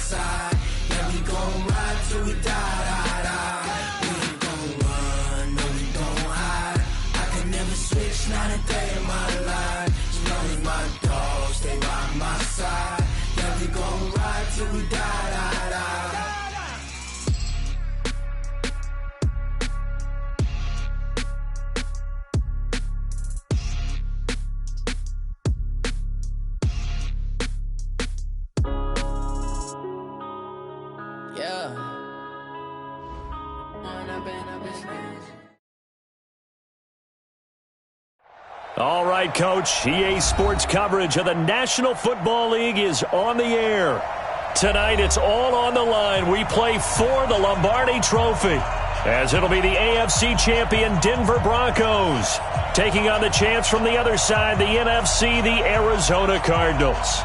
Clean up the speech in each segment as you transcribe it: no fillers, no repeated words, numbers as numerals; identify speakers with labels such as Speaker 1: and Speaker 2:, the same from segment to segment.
Speaker 1: side. Yeah, we gon' ride till we die, die, die. We ain't gon' run, no, we gon' hide. I can never switch, not a day in my life. As long as my dogs stay by my side. Yeah, we gon' ride till we die, die, die.
Speaker 2: All right, Coach. EA Sports coverage of the National Football League is on the air. Tonight, it's all on the line. We play for the Lombardi Trophy, as it'll be the AFC champion Denver Broncos taking on the chance from the other side, the NFC, the Arizona Cardinals.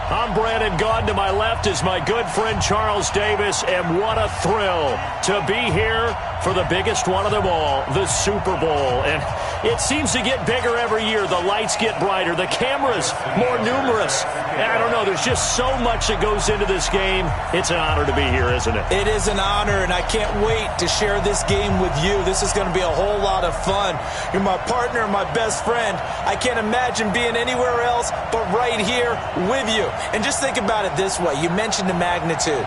Speaker 2: I'm Brandon Gaudin. To my left is my good friend Charles Davis, and what a thrill to be here for the biggest one of them all, the Super Bowl. And it seems to get bigger every year. The lights get brighter, the cameras more numerous. And I don't know, there's just so much that goes into this game. It's an honor to be here, isn't it?
Speaker 3: It is an honor, and I can't wait to share this game with you. This is going to be a whole lot of fun. You're my partner, my best friend. I can't imagine being anywhere else but right here with you. And just think about it this way. You mentioned the magnitude.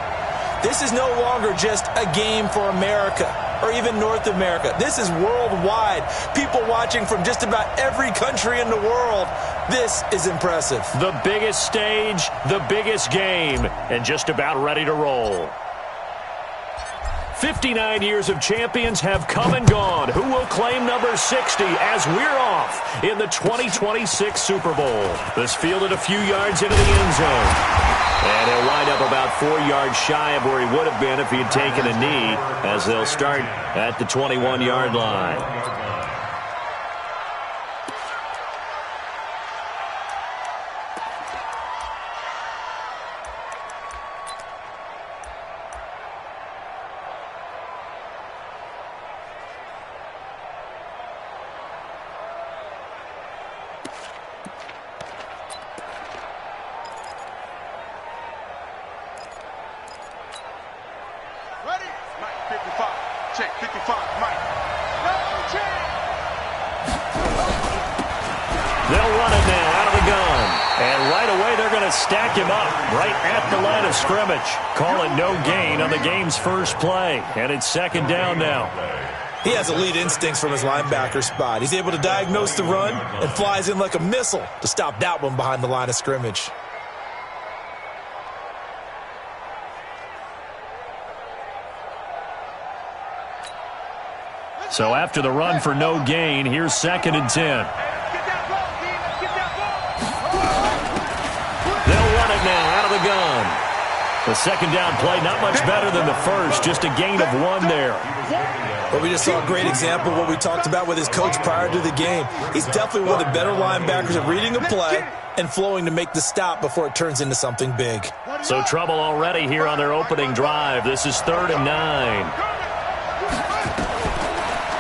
Speaker 3: This is no longer just a game for America or even North America. This is worldwide. People watching from just about every country in the world. This is impressive.
Speaker 2: The biggest stage, the biggest game, and just about ready to roll. 59 years of champions have come and gone. Who will claim number 60 as we're off in the 2026 Super Bowl? This fielded a few yards into the end zone. And he'll wind up about 4 yards shy of where he would have been if he had taken a knee, as they'll start at the 21-yard line. Stack him up right at the line of scrimmage. Call it no gain on the game's first play. And it's second down now.
Speaker 3: He has elite instincts from his linebacker spot. He's able to diagnose the run and flies in like a missile to stop that one behind the line of scrimmage.
Speaker 2: So after the run for no gain, here's 2nd and 10. Now out of the gun. The second down play, not much better than the first, just a gain of 1 there.
Speaker 3: But we just saw a great example of what we talked about with his coach prior to the game. He's definitely one of the better linebackers at reading a play and flowing to make the stop before it turns into something big.
Speaker 2: So trouble already here on their opening drive. This is 3rd and 9.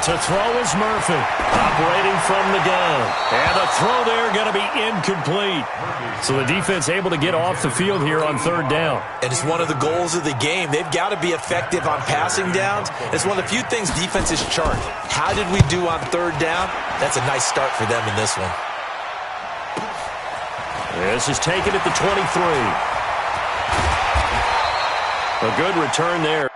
Speaker 2: To throw is Murphy, operating from the gun. And the throw there going to be incomplete. So the defense able to get off the field here on 3rd down.
Speaker 3: And it's one of the goals of the game. They've got to be effective on passing downs. It's one of the few things defenses chart. How did we do on 3rd down? That's a nice start for them in this one.
Speaker 2: This is taken at the 23. A good return there.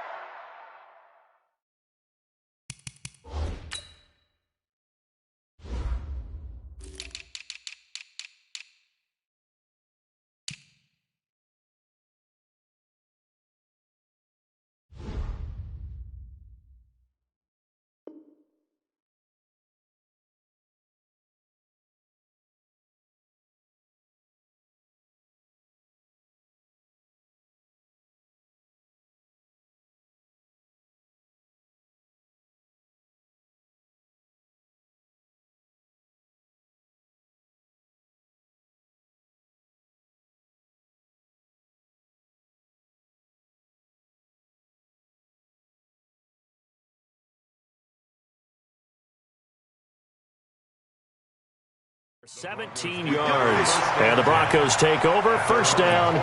Speaker 2: 17 yards, and the Broncos take over. First down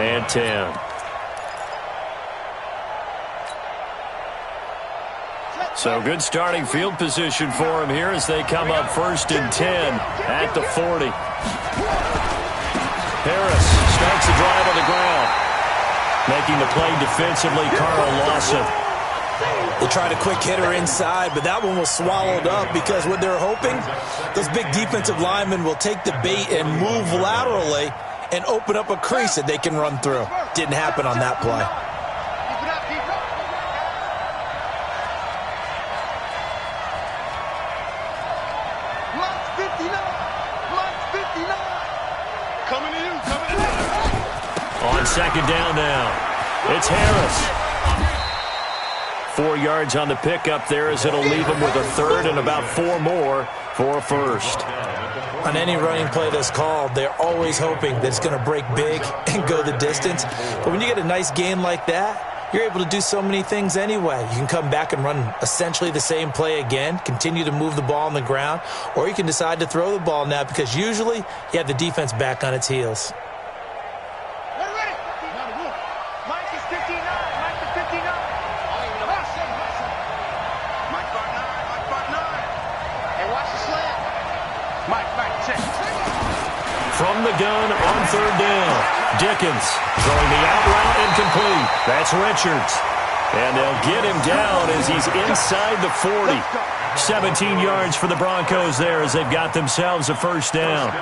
Speaker 2: and 10. So good starting field position for him here as they come up first and 10 at the 40. Harris starts the drive on the ground. Making the play defensively, Carl Lawson.
Speaker 3: They tried a quick hitter inside, but that one was swallowed up because what they're hoping, those big defensive linemen will take the bait and move laterally and open up a crease that they can run through. Didn't happen on that play.
Speaker 2: On second down now, it's Harris. 4 yards on the pickup there as it'll leave him with a third and about 4 more for a first.
Speaker 3: On any running play that's called, they're always hoping that it's going to break big and go the distance. But when you get a nice gain like that, you're able to do so many things anyway. You can come back and run essentially the same play again, continue to move the ball on the ground, or you can decide to throw the ball now because usually you have the defense back on its heels.
Speaker 2: From the gun on third down, Dickens throwing the out route incomplete. That's Richards. And they'll get him down as he's inside the 40. 17 yards for the Broncos there as they've got themselves a first down.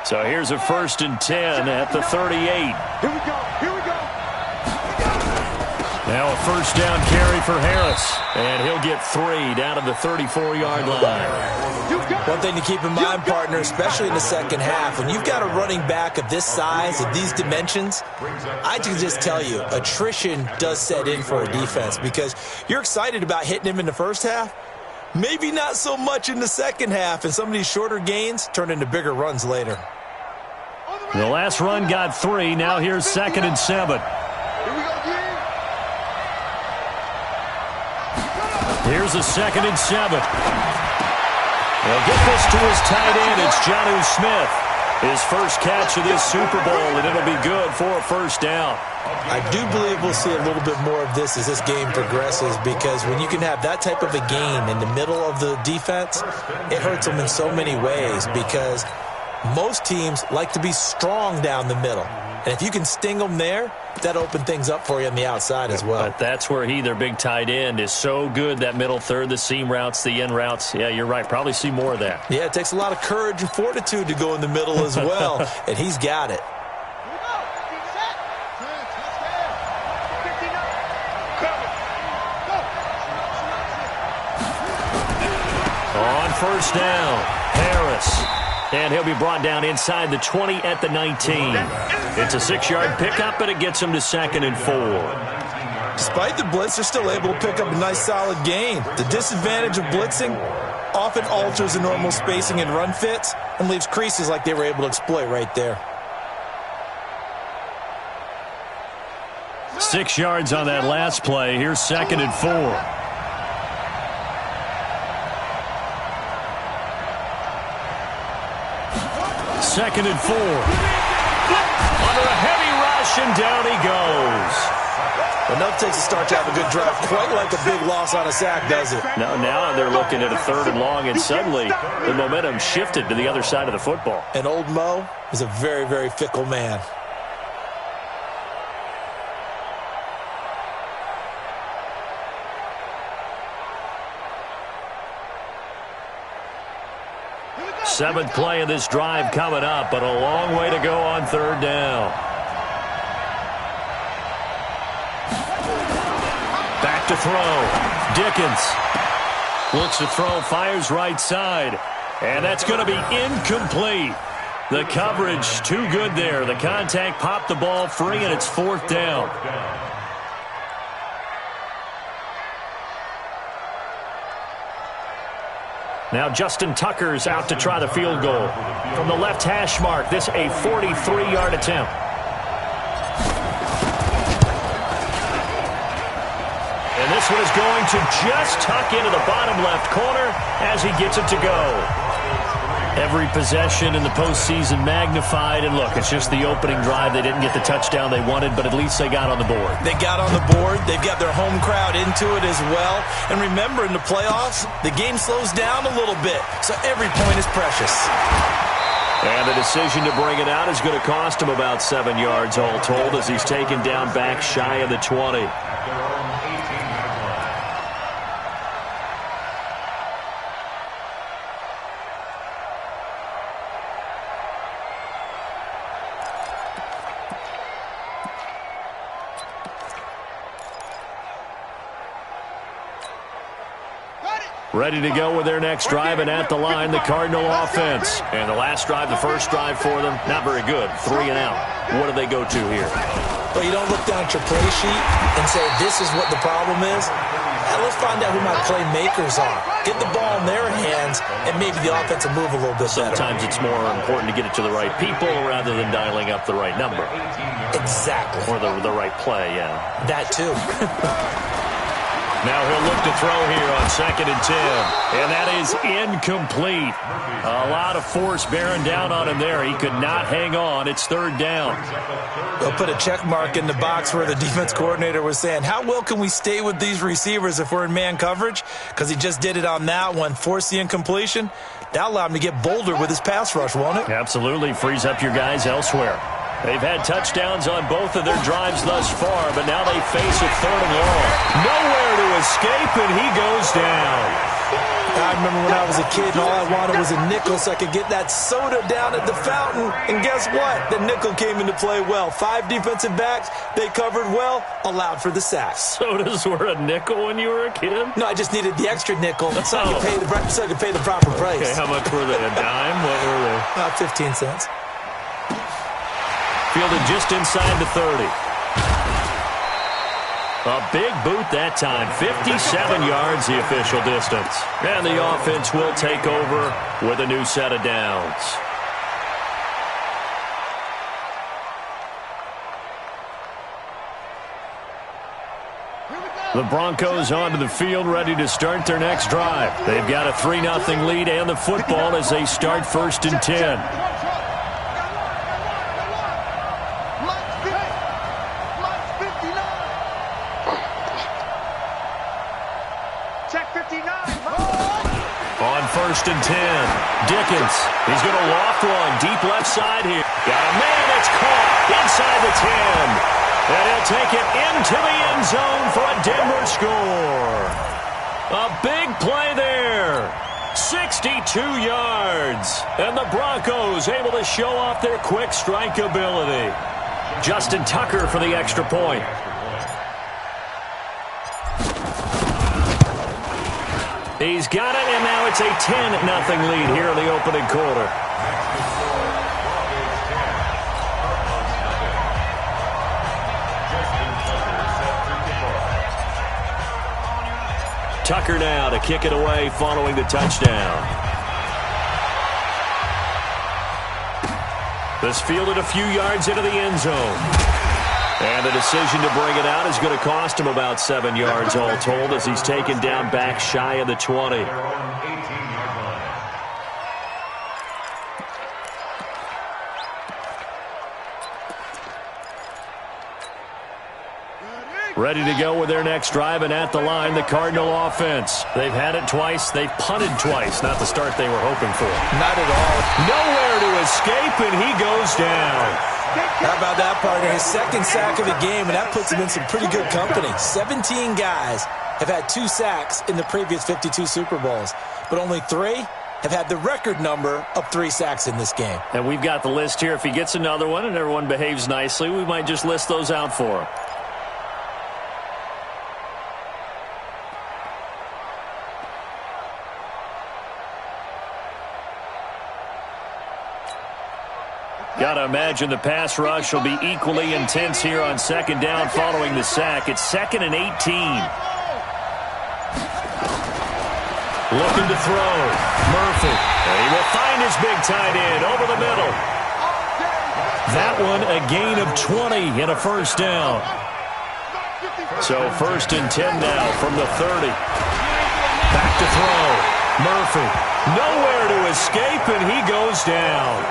Speaker 2: So here's a first and 10 at the 38.
Speaker 4: Here we go. Here we go.
Speaker 2: Now a first down carry for Harris. And he'll get 3 down to the 34-yard line.
Speaker 3: One thing to keep in mind, partner, especially in the second half, when you've got a running back of this size, of these dimensions, I can just tell you, attrition does set in for a defense because you're excited about hitting him in the first half. Maybe not so much in the second half, and some of these shorter gains turn into bigger runs later.
Speaker 2: The last run got 3. Now here's 2nd and 7. Here's a 2nd and 7. They'll get this to his tight end. It's Jonnu Smith. His first catch of this Super Bowl, and it'll be good for a first down.
Speaker 3: I do believe we'll see a little bit more of this as this game progresses because when you can have that type of a gain in the middle of the defense, it hurts them in so many ways because most teams like to be strong down the middle. And if you can sting them there, that opens things up for you on the outside as well.
Speaker 2: But that's where their big tight end, is so good, that middle third, the seam routes, the end routes. Yeah, you're right. Probably see more of that.
Speaker 3: Yeah, it takes a lot of courage and fortitude to go in the middle as well, and he's got it.
Speaker 2: On first down, Harris. And he'll be brought down inside the 20 at the 19. It's a 6-yard pickup, but it gets him to 2nd and 4.
Speaker 3: Despite the blitz, they're still able to pick up a nice solid gain. The disadvantage of blitzing often alters the normal spacing and run fits and leaves creases like they were able to exploit right there.
Speaker 2: 6 yards on that last play. Here's 2nd and 4. 2nd and 4. Under a heavy rush, and down he goes.
Speaker 3: Enough takes a start to have a good drive. Quite like a big loss on a sack, does it?
Speaker 2: Now they're looking at a 3rd and long, and suddenly the momentum shifted to the other side of the football.
Speaker 3: And old Mo is a very, very fickle man.
Speaker 2: Seventh play of this drive coming up, but a long way to go on 3rd down. Back to throw. Dickens looks to throw, fires right side, and that's going to be incomplete. The coverage too good there. The contact popped the ball free, and it's 4th down. Now Justin Tucker's out to try the field goal. From the left hash mark, this a 43-yard attempt. This one is going to just tuck into the bottom left corner as he gets it to go. Every possession in the postseason magnified, and look, it's just the opening drive. They didn't get the touchdown they wanted, but at least they got on the board.
Speaker 3: They got on the board. They've got their home crowd into it as well. And remember, in the playoffs, the game slows down a little bit, so every point is precious.
Speaker 2: And the decision to bring it out is going to cost him about 7 yards all told as he's taken down back shy of the 20. Ready to go with their next drive, and at the line, the Cardinal offense. And the last drive, the first drive for them, not very good. 3 and out. What do they go to here?
Speaker 3: Well, you don't look down at your play sheet and say, this is what the problem is. Let's find out who my playmakers are. Get the ball in their hands, and maybe the offense will move a little bit better.
Speaker 2: Sometimes it's more important to get it to the right people rather than dialing up the right number.
Speaker 3: Exactly.
Speaker 2: Or the right play, yeah.
Speaker 3: That too.
Speaker 2: Now he'll look to throw here on 2nd and 10. And that is incomplete. A lot of force bearing down on him there. He could not hang on. It's 3rd down.
Speaker 3: They'll put a check mark in the box where the defense coordinator was saying, how well can we stay with these receivers if we're in man coverage? Because he just did it on that one. Force the incompletion. That allowed him to get bolder with his pass rush, won't it?
Speaker 2: Absolutely. Frees up your guys elsewhere. They've had touchdowns on both of their drives thus far, but now they face a 3rd and long. Nowhere to escape, and he goes down.
Speaker 3: I remember when I was a kid and all I wanted was a nickel so I could get that soda down at the fountain. And guess what? The nickel came into play well. 5 defensive backs, they covered well, allowed for the sack.
Speaker 2: Sodas were a nickel when you were a kid?
Speaker 3: No, I just needed the extra nickel so I could pay the proper price.
Speaker 2: Okay, how much were they? A dime? What were they?
Speaker 3: 15 cents.
Speaker 2: Fielded just inside the 30. A big boot that time. 57 yards the official distance. And the offense will take over with a new set of downs. The Broncos onto the field ready to start their next drive. They've got a 3-0 lead and the football as they start 1st and 10. On 1st and 10, Dickens. He's going to loft one deep left side here. Got a man that's caught inside the 10. And he'll take it into the end zone for a Denver score. A big play there. 62 yards. And the Broncos able to show off their quick strike ability. Justin Tucker for the extra point. He's got it, and now it's a 10-0 lead here in the opening quarter. Tucker now to kick it away following the touchdown. This fielded a few yards into the end zone. And the decision to bring it out is going to cost him about 7 yards all told as he's taken down back shy of the 20. Ready to go with their next drive, and at the line, the Cardinal offense. They've had it twice. They've punted twice. Not the start they were hoping for.
Speaker 3: Not at all.
Speaker 2: Nowhere to escape, and he goes down.
Speaker 3: How about that, partner? His 2nd sack of the game, and that puts him in some pretty good company. 17 guys have had 2 sacks in the previous 52 Super Bowls, but only 3 have had the record number of 3 sacks in this game.
Speaker 2: And we've got the list here. If he gets another one and everyone behaves nicely, we might just list those out for him. Got to imagine the pass rush will be equally intense here on 2nd down following the sack. It's 2nd and 18. Looking to throw. Murphy. And he will find his big tight end over the middle. That one a gain of 20 and a 1st down. So 1st and 10 now from the 30. Back to throw. Murphy. Nowhere to escape, and he goes down.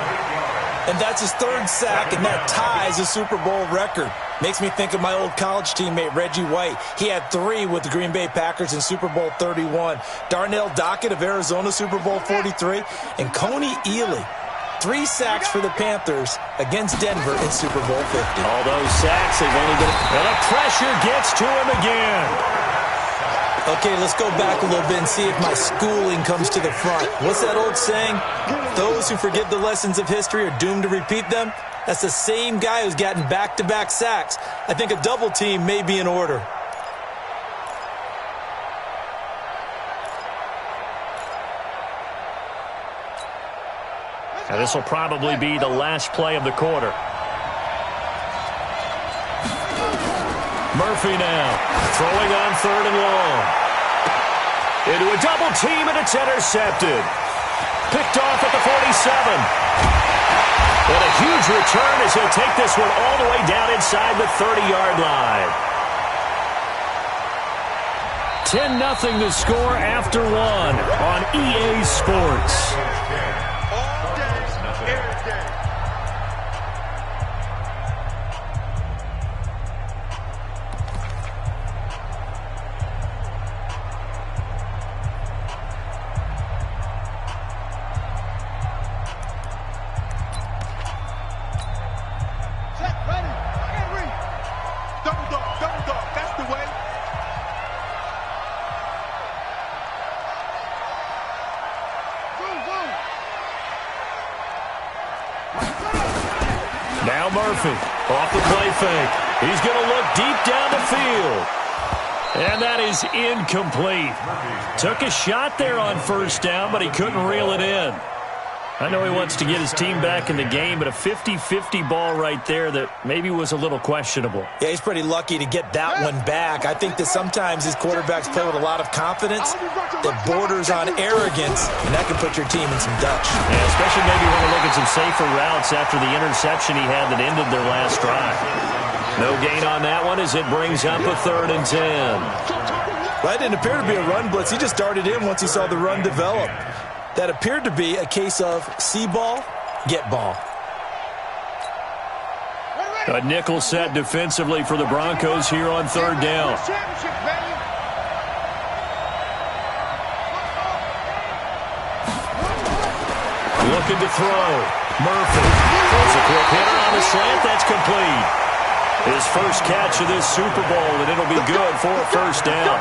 Speaker 3: And that's his 3rd sack, and that ties a Super Bowl record. Makes me think of my old college teammate, Reggie White. He had 3 with the Green Bay Packers in Super Bowl 31. Darnell Dockett of Arizona, Super Bowl 43. And Coney Ealy, 3 sacks for the Panthers against Denver in Super Bowl 50.
Speaker 2: All those sacks, they've only been... And the pressure gets to him again.
Speaker 3: Okay, let's go back a little bit and see if my schooling comes to the front. What's that old saying? Those who forget the lessons of history are doomed to repeat them. That's the same guy who's gotten back-to-back sacks. I think a double team may be in order.
Speaker 2: And this will probably be the last play of the quarter. Murphy now, throwing on 3rd and long. Into a double team, and it's intercepted. Picked off at the 47. And a huge return as he'll take this one all the way down inside the 30-yard line. 10-0 the score after 1 on EA Sports. Now Murphy off the play fake. He's going to look deep down the field. And that is incomplete. Took a shot there on 1st down, but he couldn't reel it in. I know he wants to get his team back in the game, but a 50-50 ball right there that maybe was a little questionable.
Speaker 3: Yeah, he's pretty lucky to get that one back. I think that sometimes his quarterbacks play with a lot of confidence that borders on arrogance, and that can put your team in some Dutch.
Speaker 2: Yeah, especially maybe when you look at some safer routes after the interception he had that ended their last drive. No gain on that one as it brings up a 3rd and 10.
Speaker 3: Well, it didn't appear to be a run blitz. He just darted in once he saw the run develop. That appeared to be a case of see ball, get ball.
Speaker 2: A nickel set defensively for the Broncos here on 3rd down. Looking to throw. Murphy throws a quick hitter on the slant. That's complete. His first catch of this Super Bowl, and it'll be good for a 1st down.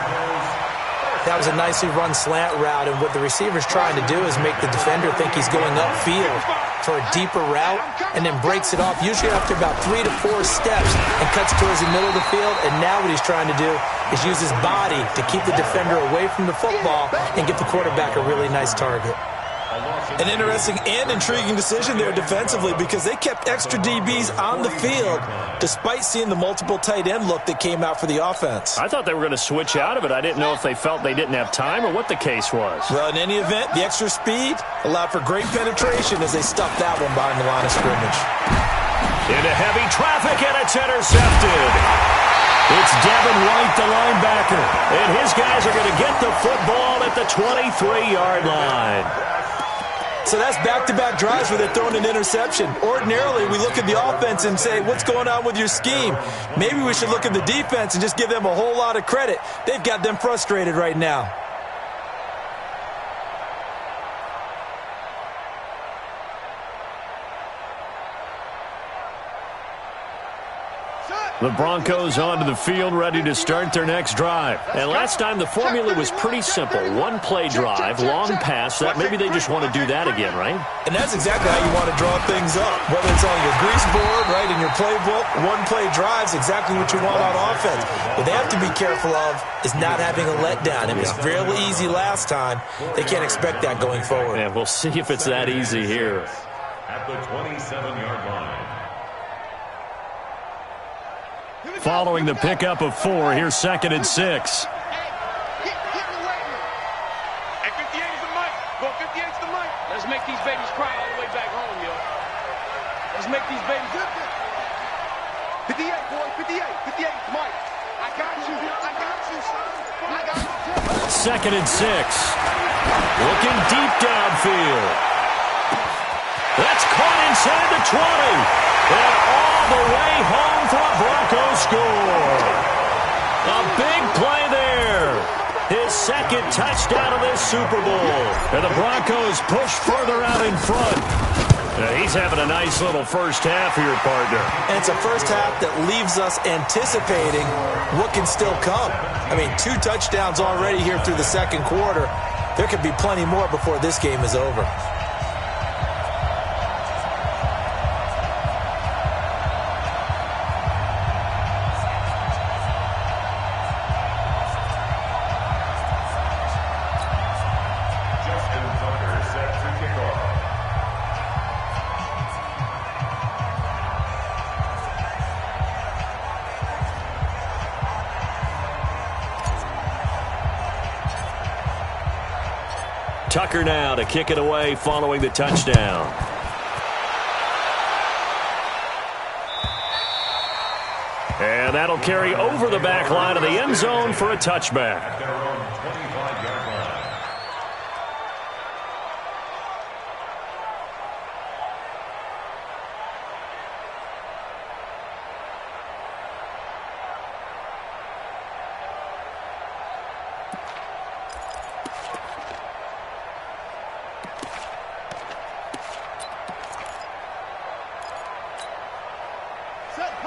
Speaker 3: That was a nicely run slant route, and what the receiver's trying to do is make the defender think he's going upfield for a deeper route, and then breaks it off, usually after about 3 to 4 steps, and cuts towards the middle of the field. And now what he's trying to do is use his body to keep the defender away from the football and give the quarterback a really nice target. An interesting and intriguing decision there defensively, because they kept extra DBs on the field despite seeing the multiple tight end look that came out for the offense.
Speaker 2: I thought they were going to switch out of it. I didn't know if they felt they didn't have time or what the case was.
Speaker 3: Well, in any event, the extra speed allowed for great penetration as they stuffed that one behind the line of scrimmage.
Speaker 2: Into heavy traffic, and it's intercepted. It's Devin White, the linebacker, and his guys are going to get the football at the 23-yard line.
Speaker 3: So that's back-to-back drives where they're throwing an interception. Ordinarily, we look at the offense and say, what's going on with your scheme? Maybe we should look at the defense and just give them a whole lot of credit. They've got them frustrated right now.
Speaker 2: The Broncos onto the field, ready to start their next drive. And last time, the formula was pretty simple. One-play drive, long pass. That maybe they just want to do that again, right?
Speaker 3: And that's exactly how you want to draw things up. Whether it's on your grease board, right, in your playbook, one-play drive's exactly what you want on offense. What they have to be careful of is not having a letdown. It was fairly easy last time. They can't expect that going forward.
Speaker 2: Yeah, we'll see if it's that easy here.
Speaker 5: At the 27-yard line.
Speaker 2: Following the pickup of 4, here's 2nd and 6.
Speaker 4: Hey, 58 is the mic. Go 58 is the mic.
Speaker 6: Let's make these babies cry all the way back home, yo. Let's make these babies...
Speaker 4: 58, boy, 58. 58 is the mic. I got you, son. I got you.
Speaker 2: 2nd and 6. Looking deep downfield. That's caught inside the 20. And all the way home for a Broncos score. A big play there. His 2nd touchdown of this Super Bowl. And the Broncos push further out in front. He's having a nice little first half here, partner.
Speaker 3: And it's a first half that leaves us anticipating what can still come. I mean, 2 touchdowns already here through the 2nd quarter. There could be plenty more before this game is over.
Speaker 2: Tucker now to kick it away following the touchdown. And that'll carry over the back line of the end zone for a touchback.
Speaker 5: At their own 25-yard line.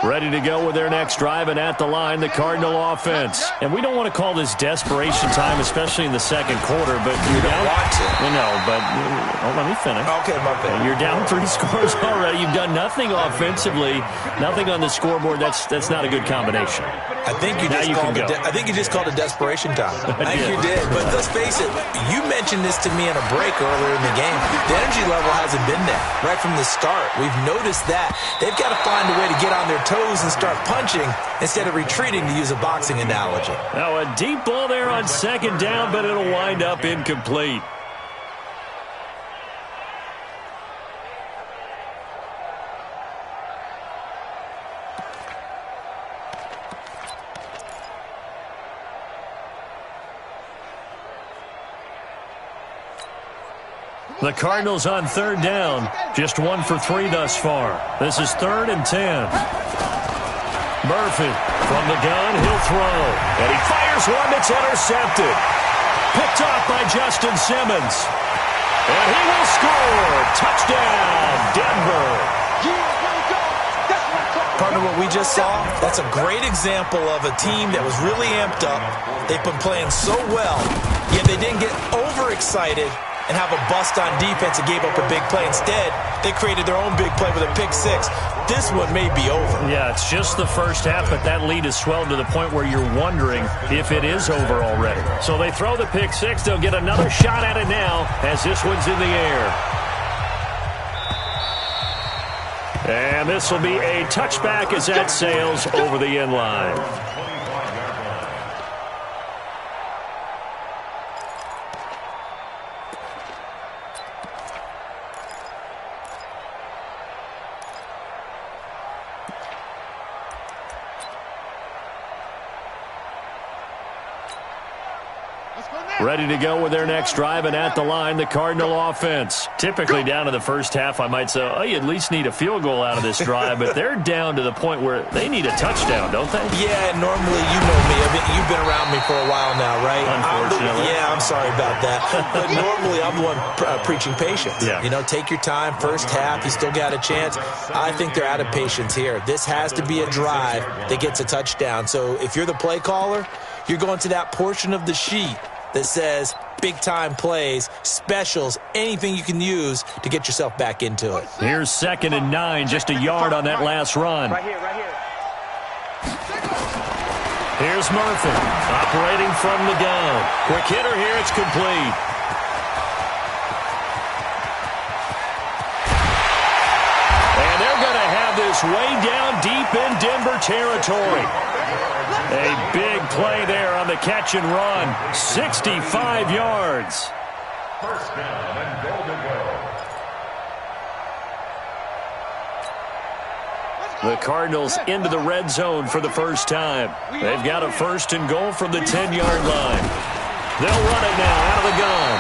Speaker 2: Ready to go with their next drive, and at the line, the Cardinal offense. And we don't want to call this desperation time, especially in the 2nd quarter, but you're down. Let me finish.
Speaker 3: Okay, my bad.
Speaker 2: You're down 3 scores already. You've done nothing offensively, nothing on the scoreboard. That's not a good combination.
Speaker 3: I think you just called it desperation time. I think you did. But let's face it, you mentioned this to me in a break earlier in the game. The energy level hasn't been there right from the start. We've noticed that. They've got to find a way to get on their toes and start punching instead of retreating, to use a boxing analogy.
Speaker 2: Now a deep ball there on 2nd down, but it'll wind up incomplete. The Cardinals on 3rd down. Just 1 for 3 thus far. This is 3rd and 10. Murphy from the gun. He'll throw. And he fires one that's intercepted. Picked off by Justin Simmons. And he will score. Touchdown, Denver.
Speaker 3: Partner, what we just saw, that's a great example of a team that was really amped up. They've been playing so well, yet they didn't get overexcited and have a bust on defense and gave up a big play. Instead, they created their own big play with a pick 6. This one may be over.
Speaker 2: Yeah, it's just the first half, but that lead has swelled to the point where you're wondering if it is over already. So they throw the pick 6. They'll get another shot at it now as this one's in the air. And this will be a touchback as that sails over the end line. Ready to go with their next drive, and at the line, the Cardinal offense. Typically down to the first half, I might say, oh, you at least need a field goal out of this drive, but they're down to the point where they need a touchdown, don't they?
Speaker 3: Yeah, normally, you know me. You've been around me for a while now, right?
Speaker 2: Unfortunately.
Speaker 3: I'm sorry about that. But normally, I'm the one preaching patience.
Speaker 2: Yeah.
Speaker 3: You know, take your time. First half, you still got a chance. I think they're out of patience here. This has to be a drive that gets a touchdown. So if you're the play caller, you're going to that portion of the sheet that says big-time plays, specials, anything you can use to get yourself back into it.
Speaker 2: Here's 2nd and 9, just a yard on that last run.
Speaker 6: Right here.
Speaker 2: Here's Murphy, operating from the gun. Quick hitter here, it's complete. And they're going to have this way down deep in Denver territory. A big play there on the catch and run. 65 yards.
Speaker 5: First down and goal to go.
Speaker 2: The Cardinals into the red zone for the first time. They've got a 1st and goal from the 10-yard line. They'll run it now out of the gun.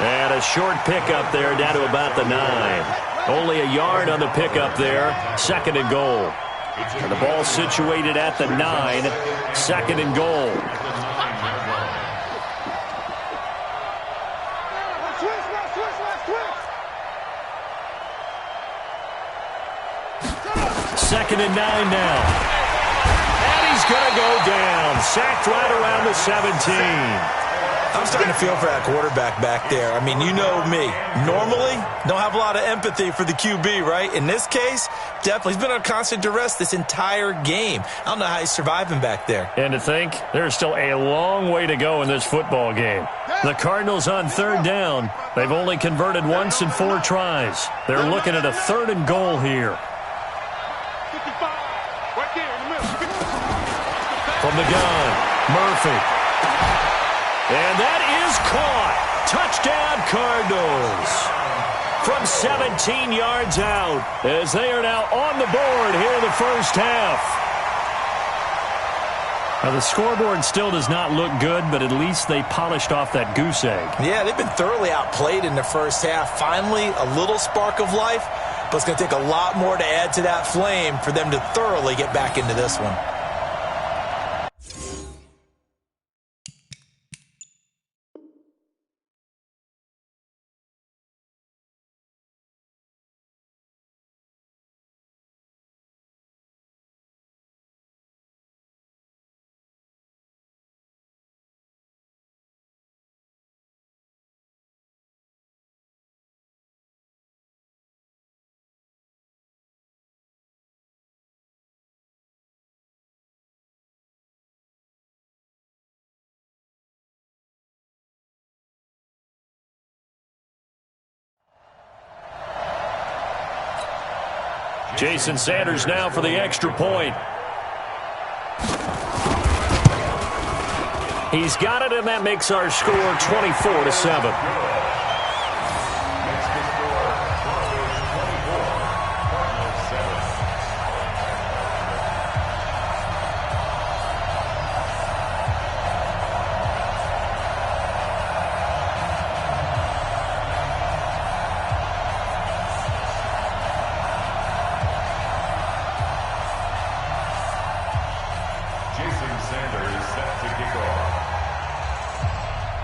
Speaker 2: And a short pickup there down to about the 9. Only a yard on the pickup there. 2nd and goal. And the ball situated at the 9. 2nd and goal. Second and 9 now. And he's going to go down. Sacked right around the 17.
Speaker 3: I'm starting to feel for that quarterback back there. I mean, you know me. Normally, don't have a lot of empathy for the QB, right? In this case, definitely. He's been on constant duress this entire game. I don't know how he's surviving back there.
Speaker 2: And to think, there's still a long way to go in this football game. The Cardinals on 3rd down. They've only converted once in 4 tries. They're looking at a 3rd and goal here. From the gun, Murphy. And that is caught. Touchdown, Cardinals. From 17 yards out as they are now on the board here in the first half. Now, the scoreboard still does not look good, but at least they polished off that goose egg.
Speaker 3: Yeah, they've been thoroughly outplayed in the first half. Finally, a little spark of life, but it's going to take a lot more to add to that flame for them to thoroughly get back into this one.
Speaker 2: Jason Sanders now for the extra point. He's got it, and that makes our score 24-7.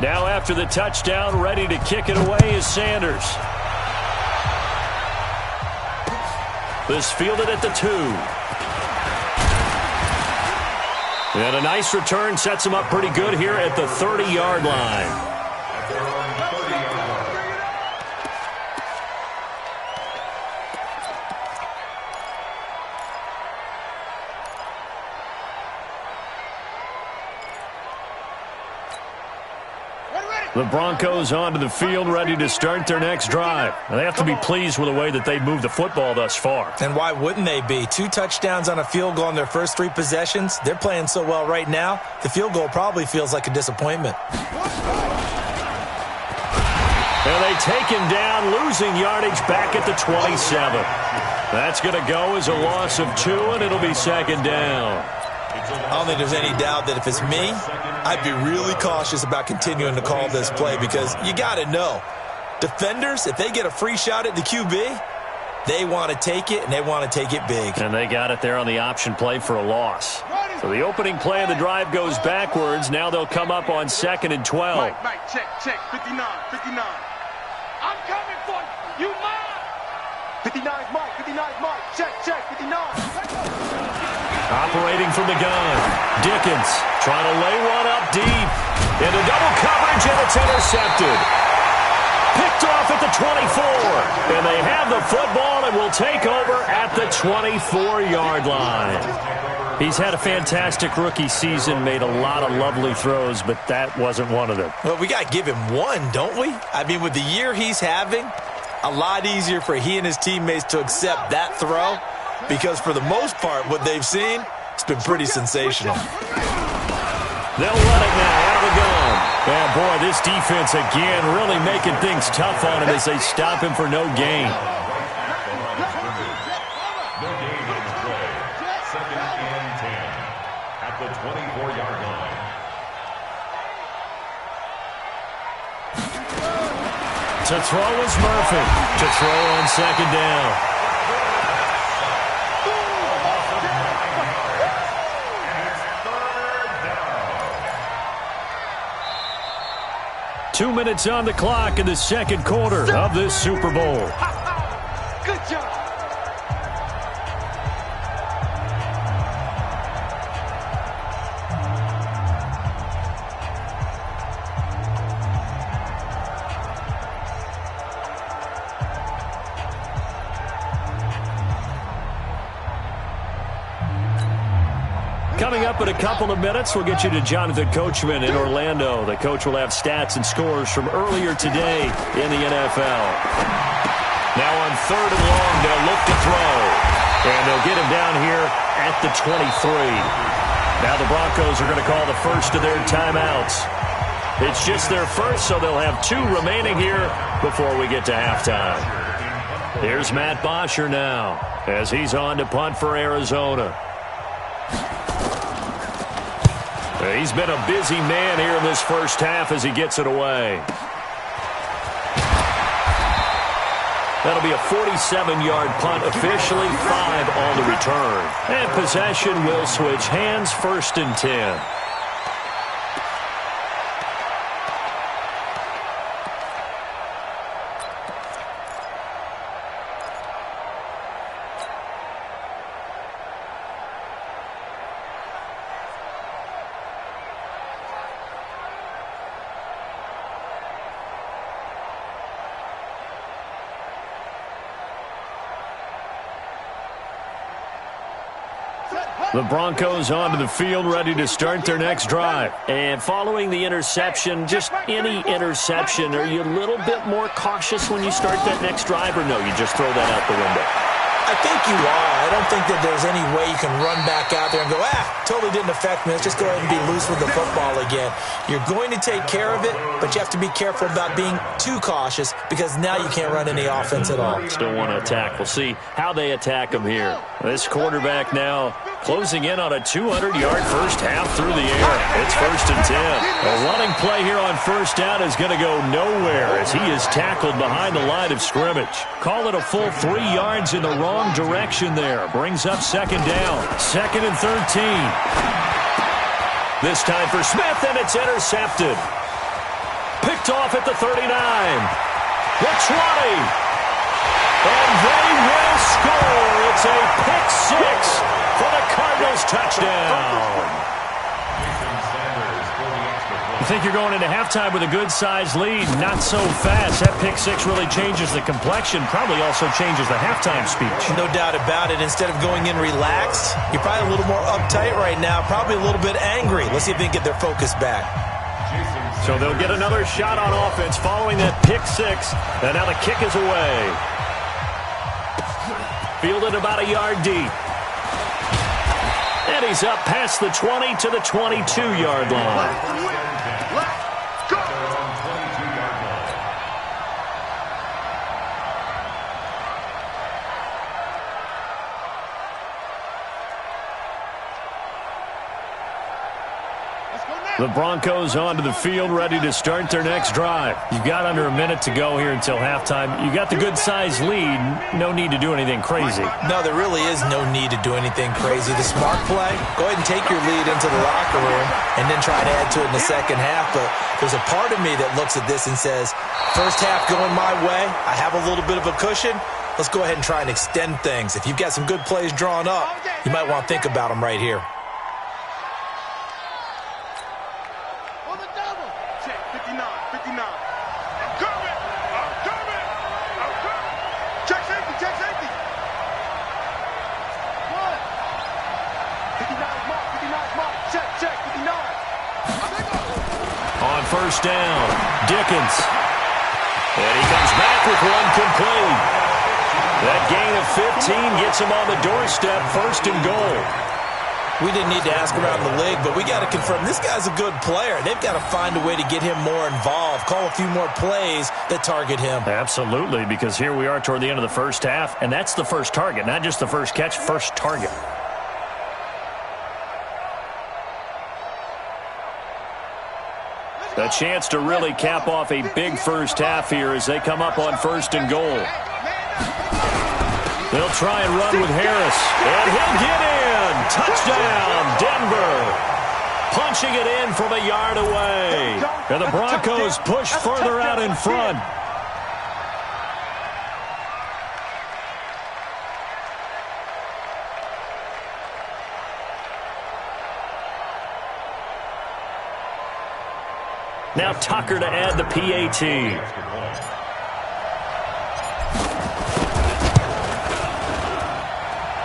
Speaker 2: Now after the touchdown, ready to kick it away is Sanders. This fielded at the 2. And a nice return sets him up pretty good here at the 30-yard line. The Broncos onto the field, ready to start their next drive. They have to be pleased with the way that they've moved the football thus far.
Speaker 3: And why wouldn't they be? 2 touchdowns on a field goal in their first 3 possessions. They're playing so well right now, the field goal probably feels like a disappointment.
Speaker 2: And they take him down, losing yardage back at the 27. That's going to go as a loss of 2, and it'll be 2nd down.
Speaker 3: I don't think there's any doubt that if it's me, I'd be really cautious about continuing to call this play because you got to know, defenders, if they get a free shot at the QB, they want to take it, and they want to take it big.
Speaker 2: And they got it there on the option play for a loss. So the opening play of the drive goes backwards. Now they'll come up on 2nd and 12.
Speaker 4: Mike, check, 59. I'm coming for you, Mike. 59's Mike, check, 59.
Speaker 2: Operating from the gun. Dickens trying to lay one up deep. Into double coverage, and it's intercepted. Picked off at the 24. And they have the football and will take over at the 24-yard line. He's had a fantastic rookie season, made a lot of lovely throws, but that wasn't one of them.
Speaker 3: Well, we got to give him one, don't we? I mean, with the year he's having, a lot easier for he and his teammates to accept that throw. Because for the most part, what they've seen, it's been pretty sensational.
Speaker 2: They'll run it now out of the gun. And boy, this defense again really making things tough on him as they stop him for no gain. To throw is Murphy. To throw on second down. 2 minutes on the clock in the second quarter of this Super Bowl.
Speaker 6: Good job.
Speaker 2: Coming up in a couple of minutes, we'll get you to Jonathan Coachman in Orlando. The coach will have stats and scores from earlier today in the NFL. Now on 3rd and long, they'll look to throw. And they'll get him down here at the 23. Now the Broncos are going to call the first of their timeouts. It's just their first, so they'll have 2 remaining here before we get to halftime. Here's Matt Bosher now as he's on to punt for Arizona. He's been a busy man here in this first half as he gets it away. That'll be a 47-yard punt, officially 5 on the return. And possession will switch hands, 1st and 10. The Broncos onto the field, ready to start their next drive. And following the interception, just any interception, are you a little bit more cautious when you start that next drive, or no, you just throw that out the window?
Speaker 3: I think you are. I don't think that there's any way you can run back out there and go, totally didn't affect me. Let's just go ahead and be loose with the football again. You're going to take care of it, but you have to be careful about being too cautious because now you can't run any offense at all.
Speaker 2: Still want to attack. We'll see how they attack him here. This quarterback now closing in on a 200-yard first half through the air. It's 1st and 10. A running play here on first down is going to go nowhere as he is tackled behind the line of scrimmage. Call it a full 3 yards in the wrong direction there. Brings up 2nd down. 2nd and 13. This time for Smith, and it's intercepted. Picked off at the 39. The 20. And they will score. It's a pick 6 for the Cardinals touchdown. You think you're going into halftime with a good-sized lead? Not so fast. That pick 6 really changes the complexion, probably also changes the halftime speech.
Speaker 3: No doubt about it. Instead of going in relaxed, you're probably a little more uptight right now, probably a little bit angry. Let's see if they can get their focus back.
Speaker 2: So they'll get another shot on offense following that pick 6, and now the kick is away. Fielded about a yard deep. And he's up past the 20 to the 22-yard line. The Broncos onto the field, ready to start their next drive. You've got under a minute to go here until halftime. You got the good-sized lead. No need to do anything crazy.
Speaker 3: No, there really is no need to do anything crazy. The smart play, go ahead and take your lead into the locker room and then try to add to it in the second half. But there's a part of me that looks at this and says, first half going my way, I have a little bit of a cushion. Let's go ahead and try and extend things. If you've got some good plays drawn up, you might want to think about them right here.
Speaker 2: First down, Dickens. And he comes back with one complete. That gain of 15 gets him on the doorstep, 1st and goal.
Speaker 3: We didn't need to ask around the league, but we got to confirm this guy's a good player. They've got to find a way to get him more involved, call a few more plays that target him.
Speaker 2: Absolutely, because here we are toward the end of the first half, and that's the first target, not just the first catch, first target. A chance to really cap off a big first half here as they come up on 1st and goal. They'll try and run with Harris. And he'll get in. Touchdown, Denver. Punching it in from a yard away. And the Broncos push further out in front. Now Tucker to add the PAT.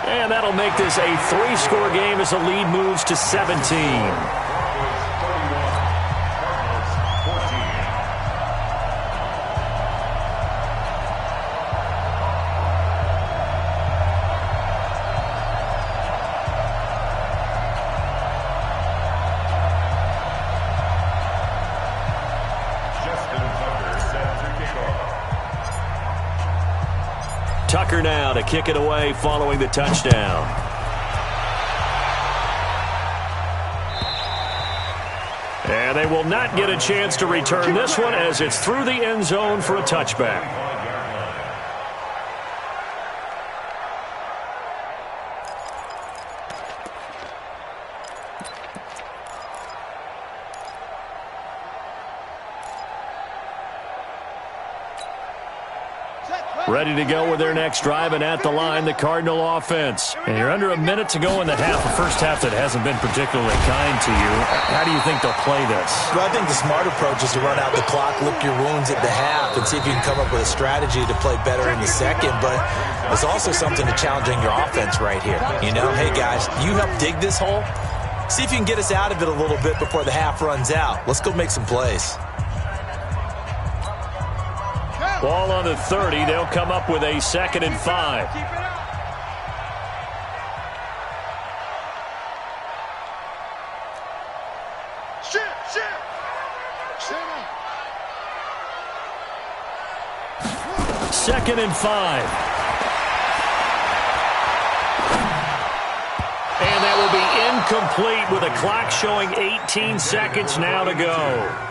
Speaker 2: And that'll make this a 3-score game as the lead moves to 17. Tucker now to kick it away following the touchdown. And they will not get a chance to return this one as it's through the end zone for a touchback. Ready to go with their next drive, and at the line, the Cardinal offense. And you're under a minute to go in the half, a first half that hasn't been particularly kind to you. How do you think they'll play this?
Speaker 3: Well, I think the smart approach is to run out the clock, lick your wounds at the half, and see if you can come up with a strategy to play better in the second. But there's also something to challenging your offense right here. You know, hey, guys, you help dig this hole. See if you can get us out of it a little bit before the half runs out. Let's go make some plays.
Speaker 2: Ball on the 30. They'll come up with a 2nd and 5. Second and 5. And that will be incomplete with a clock showing 18 seconds now to go.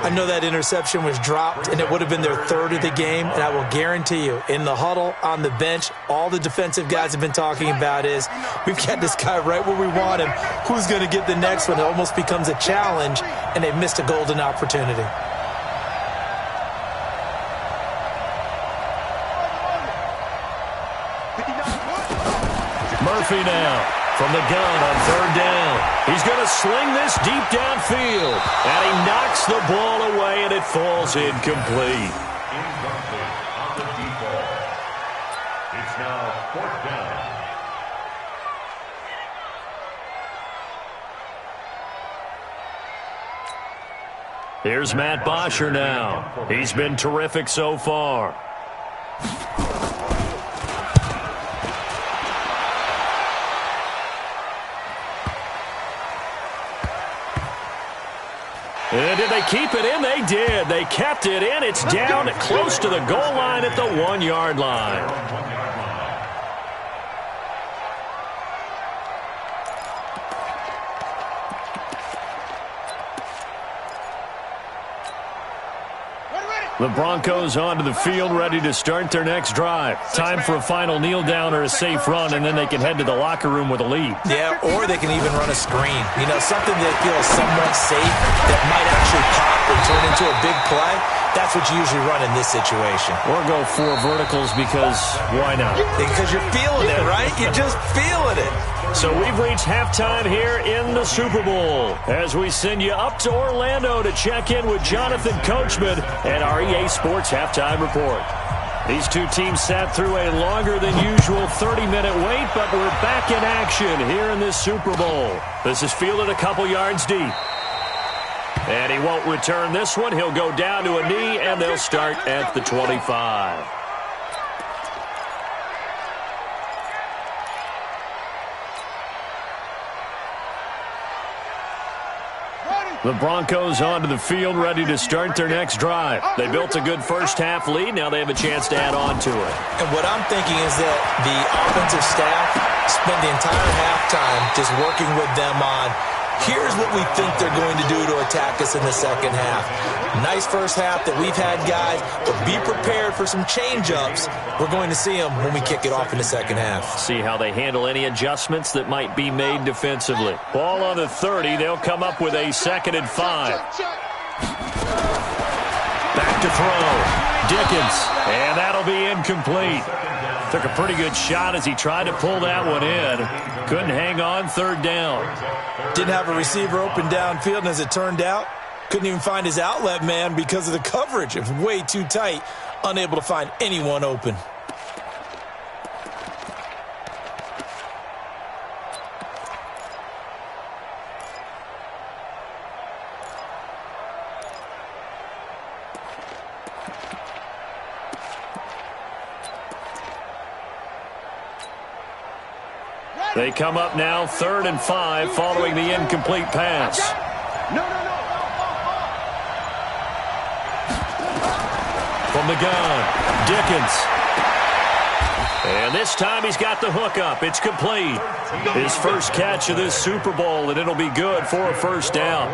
Speaker 3: I know that interception was dropped, and it would have been their 3rd of the game, and I will guarantee you, in the huddle, on the bench, all the defensive guys have been talking about is, we've got this guy right where we want him. Who's going to get the next one? It almost becomes a challenge, and they've missed a golden opportunity.
Speaker 2: Murphy now. From the gun on 3rd down. He's going to sling this deep downfield. And he knocks the ball away, and it falls incomplete.
Speaker 5: Incomplete on the deep ball. It's now 4th down.
Speaker 2: Here's Matt Bosher now. He's been terrific so far. And did they keep it in? They did. They kept it in. It's down close to the goal line at the 1-yard line. The Broncos onto the field, ready to start their next drive. Time for a final kneel down or a safe run, and then they can head to the locker room with a lead.
Speaker 3: Yeah, or they can even run a screen. You know, something that feels somewhat safe that might actually pop and turn into a big play. That's what you usually run in this situation.
Speaker 2: Or go 4 verticals because why not?
Speaker 3: Because you're feeling it, right? You're just feeling it.
Speaker 2: So we've reached halftime here in the Super Bowl as we send you up to Orlando to check in with Jonathan Coachman and our EA Sports Halftime Report. These two teams sat through a longer than usual 30-minute wait, but we're back in action here in this Super Bowl. This is fielded a couple yards deep. And he won't return this one. He'll go down to a knee, and they'll start at the 25. The Broncos onto the field, ready to start their next drive. They built a good first-half lead. Now they have a chance to add on to it.
Speaker 3: And what I'm thinking is that the offensive staff spent the entire halftime just working with them on Here's what we think they're going to do to attack us in the second half. Nice first half that we've had, guys, but be prepared for some change-ups. We're going to see them when we kick it off in the second half.
Speaker 2: See how they handle any adjustments that might be made defensively. Ball on the 30. They'll come up with a 2nd and 5. Back to throw. Dickens. And that'll be incomplete. Took a pretty good shot as he tried to pull that one in. Couldn't hang on, 3rd down.
Speaker 3: Didn't have a receiver open downfield, and as it turned out, couldn't even find his outlet man because of the coverage. It was way too tight, unable to find anyone open.
Speaker 2: They come up now, 3rd and 5, following the incomplete pass.
Speaker 6: No.
Speaker 2: From the gun, Dickens. And this time he's got the hook up. It's complete. His first catch of this Super Bowl, and it'll be good for a 1st down.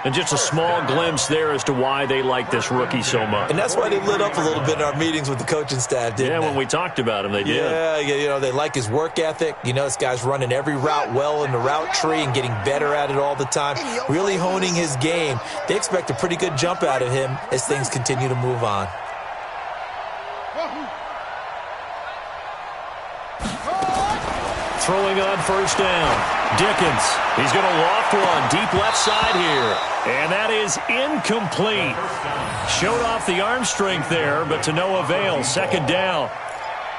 Speaker 2: And just a small glimpse there as to why they like this rookie so much.
Speaker 3: And that's why they lit up a little bit in our meetings with the coaching staff, didn't they?
Speaker 2: When we talked about him, they did.
Speaker 3: Yeah, you know, they like his work ethic. You know, this guy's running every route well in the route tree and getting better at it all the time, really honing his game. They expect a pretty good jump out of him as things continue to move on.
Speaker 2: Throwing on 1st down. Dickens. He's going to loft one deep left side here. And that is incomplete. Showed off the arm strength there, but to no avail. 2nd down.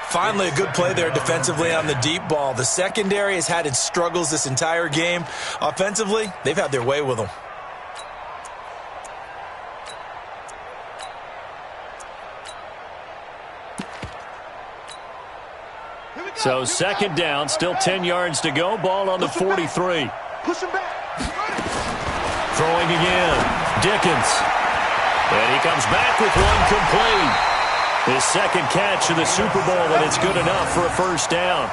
Speaker 3: Finally, a good play there defensively on the deep ball. The secondary has had its struggles this entire game. Offensively, they've had their way with them.
Speaker 2: So 2nd down, still 10 yards to go. Ball on the 43.
Speaker 6: Push him back.
Speaker 2: Throwing again. Dickens. And he comes back with one complete. His 2nd catch of the Super Bowl, and it's good enough for a 1st down.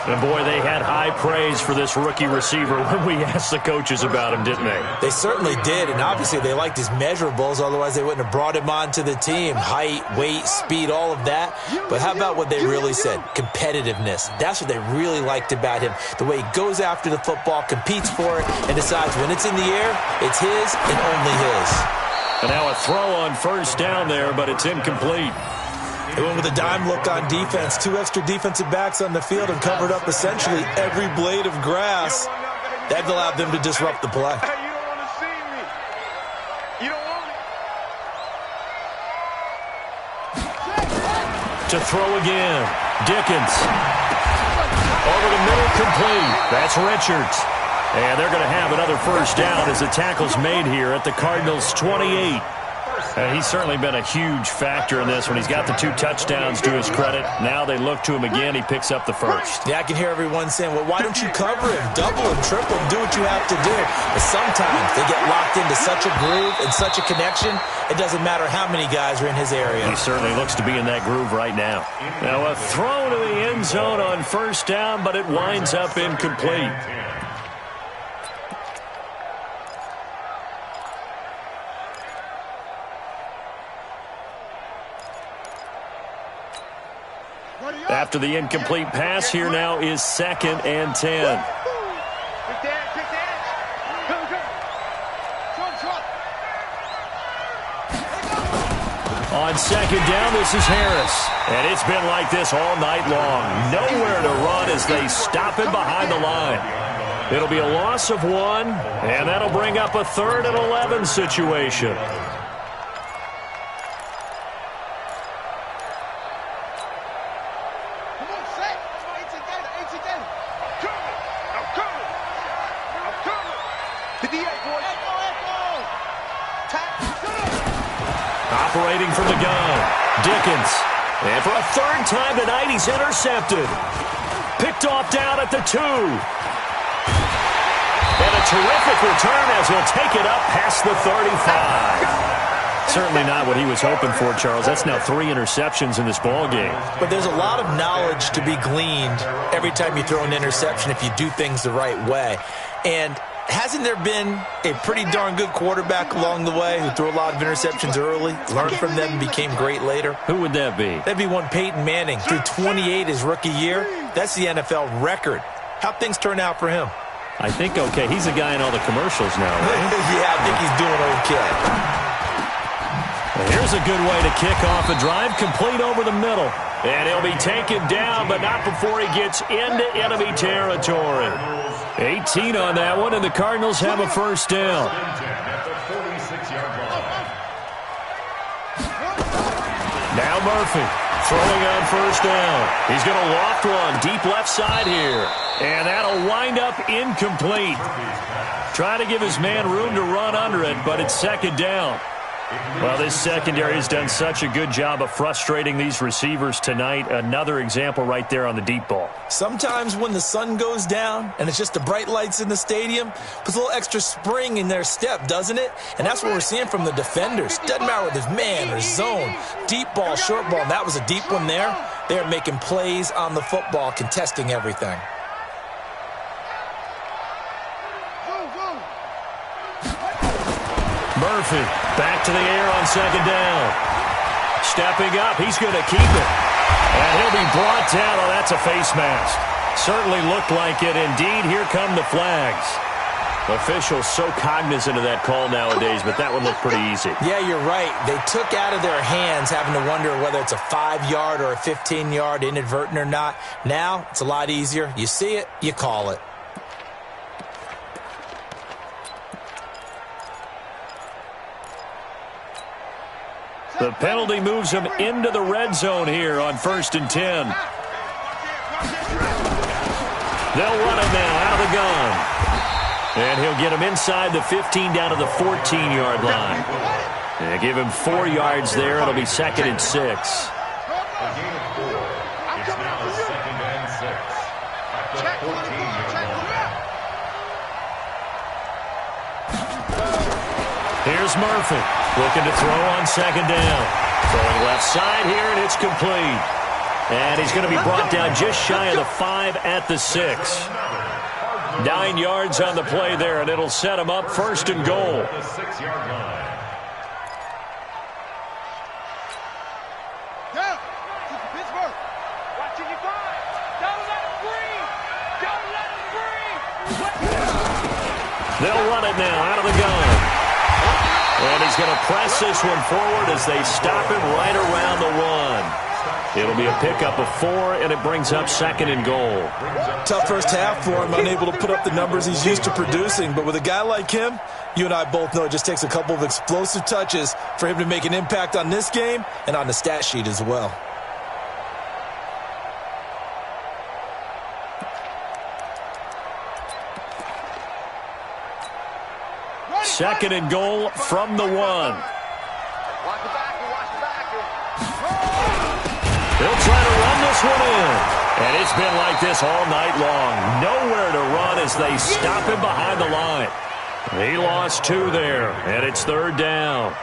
Speaker 2: And, boy, they had high praise for this rookie receiver when we asked the coaches about him, didn't they?
Speaker 3: They certainly did, and obviously they liked his measurables. Otherwise, they wouldn't have brought him onto the team. Height, weight, speed, all of that. But how about what they really said? Competitiveness. That's what they really liked about him. The way he goes after the football, competes for it, and decides when it's in the air, it's his and only his.
Speaker 2: And now a throw on 1st down there, but it's incomplete.
Speaker 3: They went with a dime look on defense. 2 extra defensive backs on the field and covered up essentially every blade of grass. That allowed them to disrupt the play.
Speaker 6: Hey, you don't want to see me. You don't want me.
Speaker 2: To throw again. Dickens. Over the middle, complete. That's Richards. And they're going to have another 1st down as the tackle's made here at the Cardinals' 28. He's certainly been a huge factor in this when he's got the 2 touchdowns to his credit. Now they look to him again. He picks up the 1st.
Speaker 3: Yeah, I can hear everyone saying, well, why don't you cover him, double him, triple him, do what you have to do. But sometimes they get locked into such a groove and such a connection, it doesn't matter how many guys are in his area.
Speaker 2: He certainly looks to be in that groove right now. Now a throw to the end zone on 1st down, but it winds up incomplete. After the incomplete pass, here now is 2nd and 10.
Speaker 6: Pick the edge. Go.
Speaker 2: On 2nd down, this is Harris. And it's been like this all night long. Nowhere to run as they stop him behind the line. It'll be a loss of 1, and that'll bring up a 3rd and 11 situation. Operating from the gun, Dickens. And for a 3rd time tonight, he's intercepted. Picked off down at the 2. And a terrific return as he'll take it up past the 35. Certainly not what he was hoping for, Charles. That's now 3 interceptions in this ball game.
Speaker 3: But there's a lot of knowledge to be gleaned every time you throw an interception if you do things the right way. And hasn't there been a pretty darn good quarterback along the way who threw a lot of interceptions early, learned from them, and became great later?
Speaker 2: Who would that be?
Speaker 3: That'd be one Peyton Manning. Threw 28 his rookie year. That's the NFL record. How'd things turn out for him?
Speaker 2: I think okay. He's a guy in all the commercials now, right?
Speaker 3: Yeah, I think he's doing okay.
Speaker 2: Here's a good way to kick off a drive, complete over the middle. And he'll be taken down, but not before he gets into enemy territory. 18 on that one, and the Cardinals have a first down. Now Murphy throwing on first down. He's going to loft one deep left side here. And that'll wind up incomplete. Trying to give his man room to run under it, but it's second down. Well, this secondary has done such a good job of frustrating these receivers tonight. Another example right there on the deep ball.
Speaker 3: Sometimes when the sun goes down and it's just the bright lights in the stadium, puts a little extra spring in their step, doesn't it? And that's what we're seeing from the defenders. Doesn't matter whether it's man or zone, deep ball, short ball. And that was a deep one there. They're making plays on the football, contesting everything.
Speaker 2: Murphy back to the air on second down. Stepping up, he's going to keep it. And he'll be brought down. Oh, that's a face mask. Certainly looked like it. Indeed, here come the flags. Officials so cognizant of that call nowadays, but that one looked pretty easy.
Speaker 3: Yeah, you're right. They took out of their hands having to wonder whether it's a 5-yard or a 15-yard, inadvertent or not. Now, it's a lot easier. You see it, you call it.
Speaker 2: The penalty moves him into the red zone here on 1st and 10. They'll run it now out of the gun. And he'll get him inside the 15 down to the 14-yard line. And give him 4 yards there. It'll be 2nd and 6.
Speaker 5: A gain of 4. It's now 2nd and 6. At the 14-yard line.
Speaker 2: Here's Murphy. Looking to throw on second down. Throwing left side here, and it's complete. And he's going to be brought down just shy of the 5 at the 6. 9 yards on the play there, and it'll set him up 1st and goal.
Speaker 5: The 6-yard line.
Speaker 6: Down. Pittsburgh. Watching you find. Don't let him breathe. Don't let him breathe.
Speaker 2: They'll run it now out of the gun. And he's going to press this one forward as they stop him right around the 1. It'll be a pickup of 4, and it brings up 2nd and goal.
Speaker 3: Tough first half for him, unable to put up the numbers he's used to producing. But with a guy like him, you and I both know it just takes a couple of explosive touches for him to make an impact on this game and on the stat sheet as well.
Speaker 2: Second and goal from the 1.
Speaker 6: Watch the back. Watch the back.
Speaker 2: They'll try to run this one in. And it's been like this all night long. Nowhere to run as they stop him behind the line. He lost 2 there, and it's 3rd down.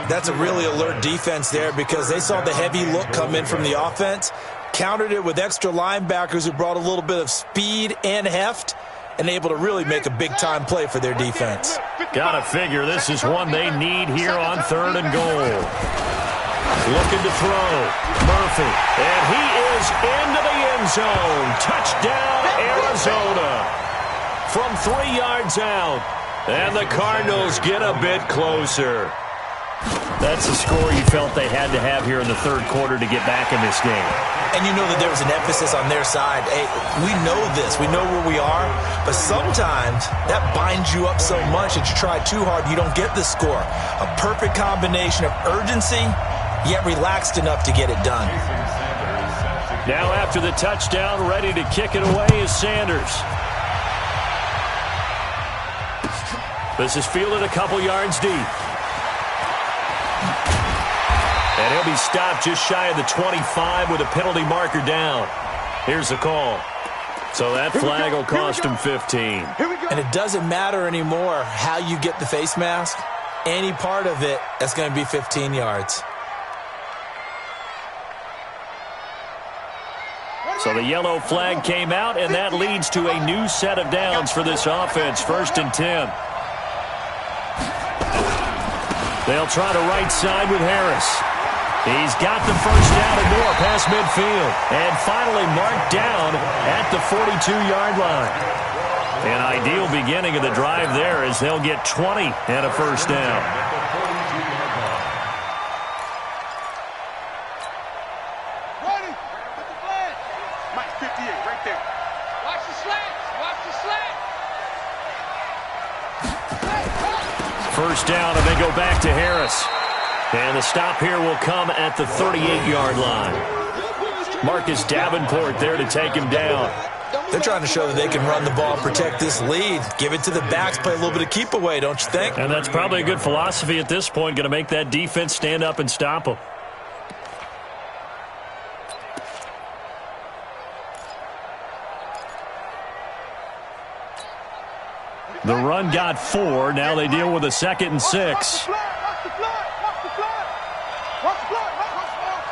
Speaker 3: That's a really alert defense there because they saw the heavy look come in from the offense, countered it with extra linebackers who brought a little bit of speed and heft, and able to really make a big-time play for their defense.
Speaker 2: Gotta figure this is one they need here on 3rd and goal. Looking to throw. Murphy. And he is into the end zone. Touchdown, Arizona. From 3 yards out. And the Cardinals get a bit closer. That's the score you felt they had to have here in the 3rd quarter to get back in this game.
Speaker 3: And you know that there was an emphasis on their side. Hey, we know this. We know where we are. But sometimes that binds you up so much that you try too hard, you don't get the score. A perfect combination of urgency, yet relaxed enough to get it done.
Speaker 2: Now after the touchdown, ready to kick it away is Sanders. This is fielded a couple yards deep. And he'll be stopped just shy of the 25 with a penalty marker down. Here's the call. So that flag will cost him 15.
Speaker 3: And it doesn't matter anymore how you get the face mask. Any part of it, that's going to be 15 yards.
Speaker 2: So the yellow flag came out, and that leads to a new set of downs for this offense. 1st and 10. They'll try to right side with Harris. He's got the first down and more past midfield. And finally marked down at the 42-yard line. An ideal beginning of the drive there as they'll get 20 and a first down.
Speaker 6: Ready? Put the flag. Mike 58 right there. Watch the slants. Watch the slants.
Speaker 2: First down, and they go back to Harris. And the stop here will come at the 38-yard line. Marcus Davenport there to take him down.
Speaker 3: They're trying to show that they can run the ball, protect this lead, give it to the backs, play a little bit of keep away, don't you think?
Speaker 2: And that's probably a good philosophy at this point, going to make that defense stand up and stop them. The run got 4. Now they deal with a 2nd and 6.
Speaker 6: Watch the flag. Watch the flag. Watch the flag. Watch the flag.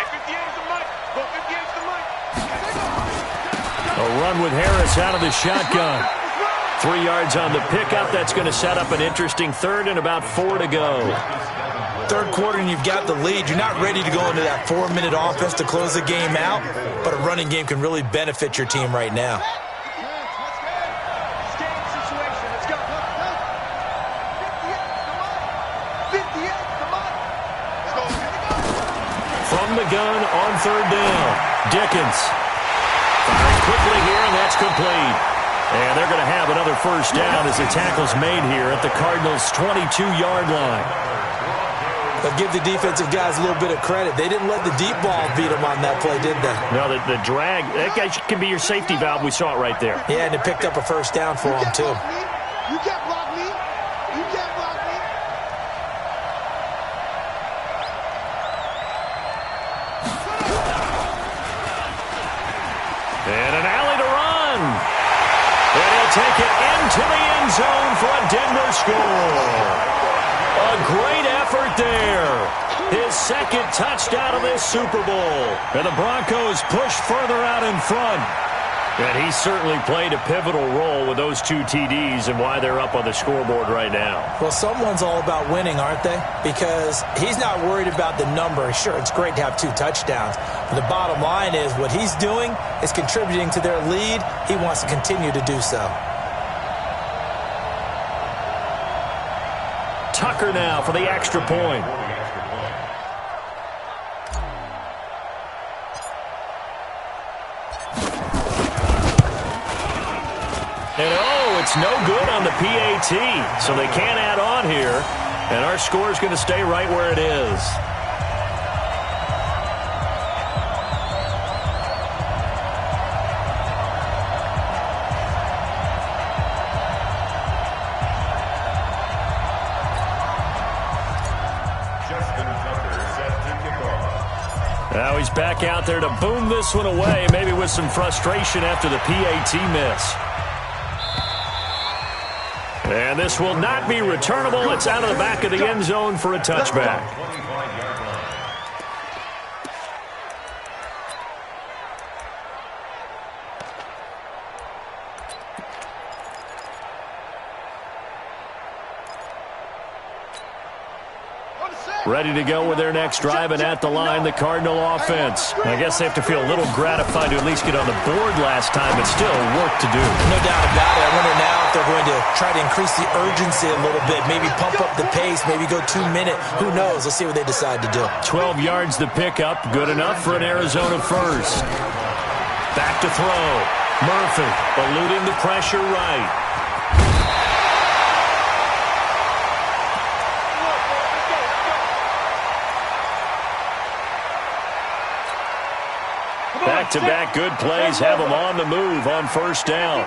Speaker 4: And 58 is the mic. Go 58 is the mic.
Speaker 2: A run with Harris out of the shotgun. 3 yards on the pickup. That's going to set up an interesting 3rd and about 4 to go.
Speaker 3: 3rd quarter and you've got the lead. You're not ready to go into that 4-minute offense to close the game out, but a running game can really benefit your team right now.
Speaker 2: From the gun on 3rd down. Dickens. Firing quickly here, and that's complete. And they're going to have another first down as the tackle's made here at the Cardinals' 22-yard line.
Speaker 3: But give the defensive guys a little bit of credit. They didn't let the deep ball beat them on that play, did they?
Speaker 2: No, the drag, that guy can be your safety valve. We saw it right there.
Speaker 3: Yeah, and it picked up a first down for them, too.
Speaker 6: You can't block me. You can't block me.
Speaker 2: And an alley to run. And he'll take it into the end zone for a Denver score. A great effort there. His 2nd touchdown of this Super Bowl. And the Broncos push further out in front. And he certainly played a pivotal role with those 2 TDs and why they're up on the scoreboard right now.
Speaker 3: Well, someone's all about winning, aren't they? Because he's not worried about the number. Sure, it's great to have 2 touchdowns. But the bottom line is what he's doing is contributing to their lead. He wants to continue to do so.
Speaker 2: Tucker now for the extra point. And it's no good on the PAT, so they can't add on here. And our score is going to stay right where it is. Now he's back out there to boom this one away, maybe with some frustration after the PAT miss. And this will not be returnable. It's out of the back of the end zone for a touchback. Ready to go with their next drive, and at the line, the Cardinal offense. I guess they have to feel a little gratified to at least get on the board last time, but still work to do.
Speaker 3: No doubt about it. I wonder now if they're going to try to increase the urgency a little bit, maybe pump up the pace, maybe go 2-minute. Who knows? Let's see what they decide to do.
Speaker 2: 12 yards to pick up. Good enough for an Arizona first. Back to throw. Murphy eluding the pressure right. Back-to-back good plays have them on the move on first down.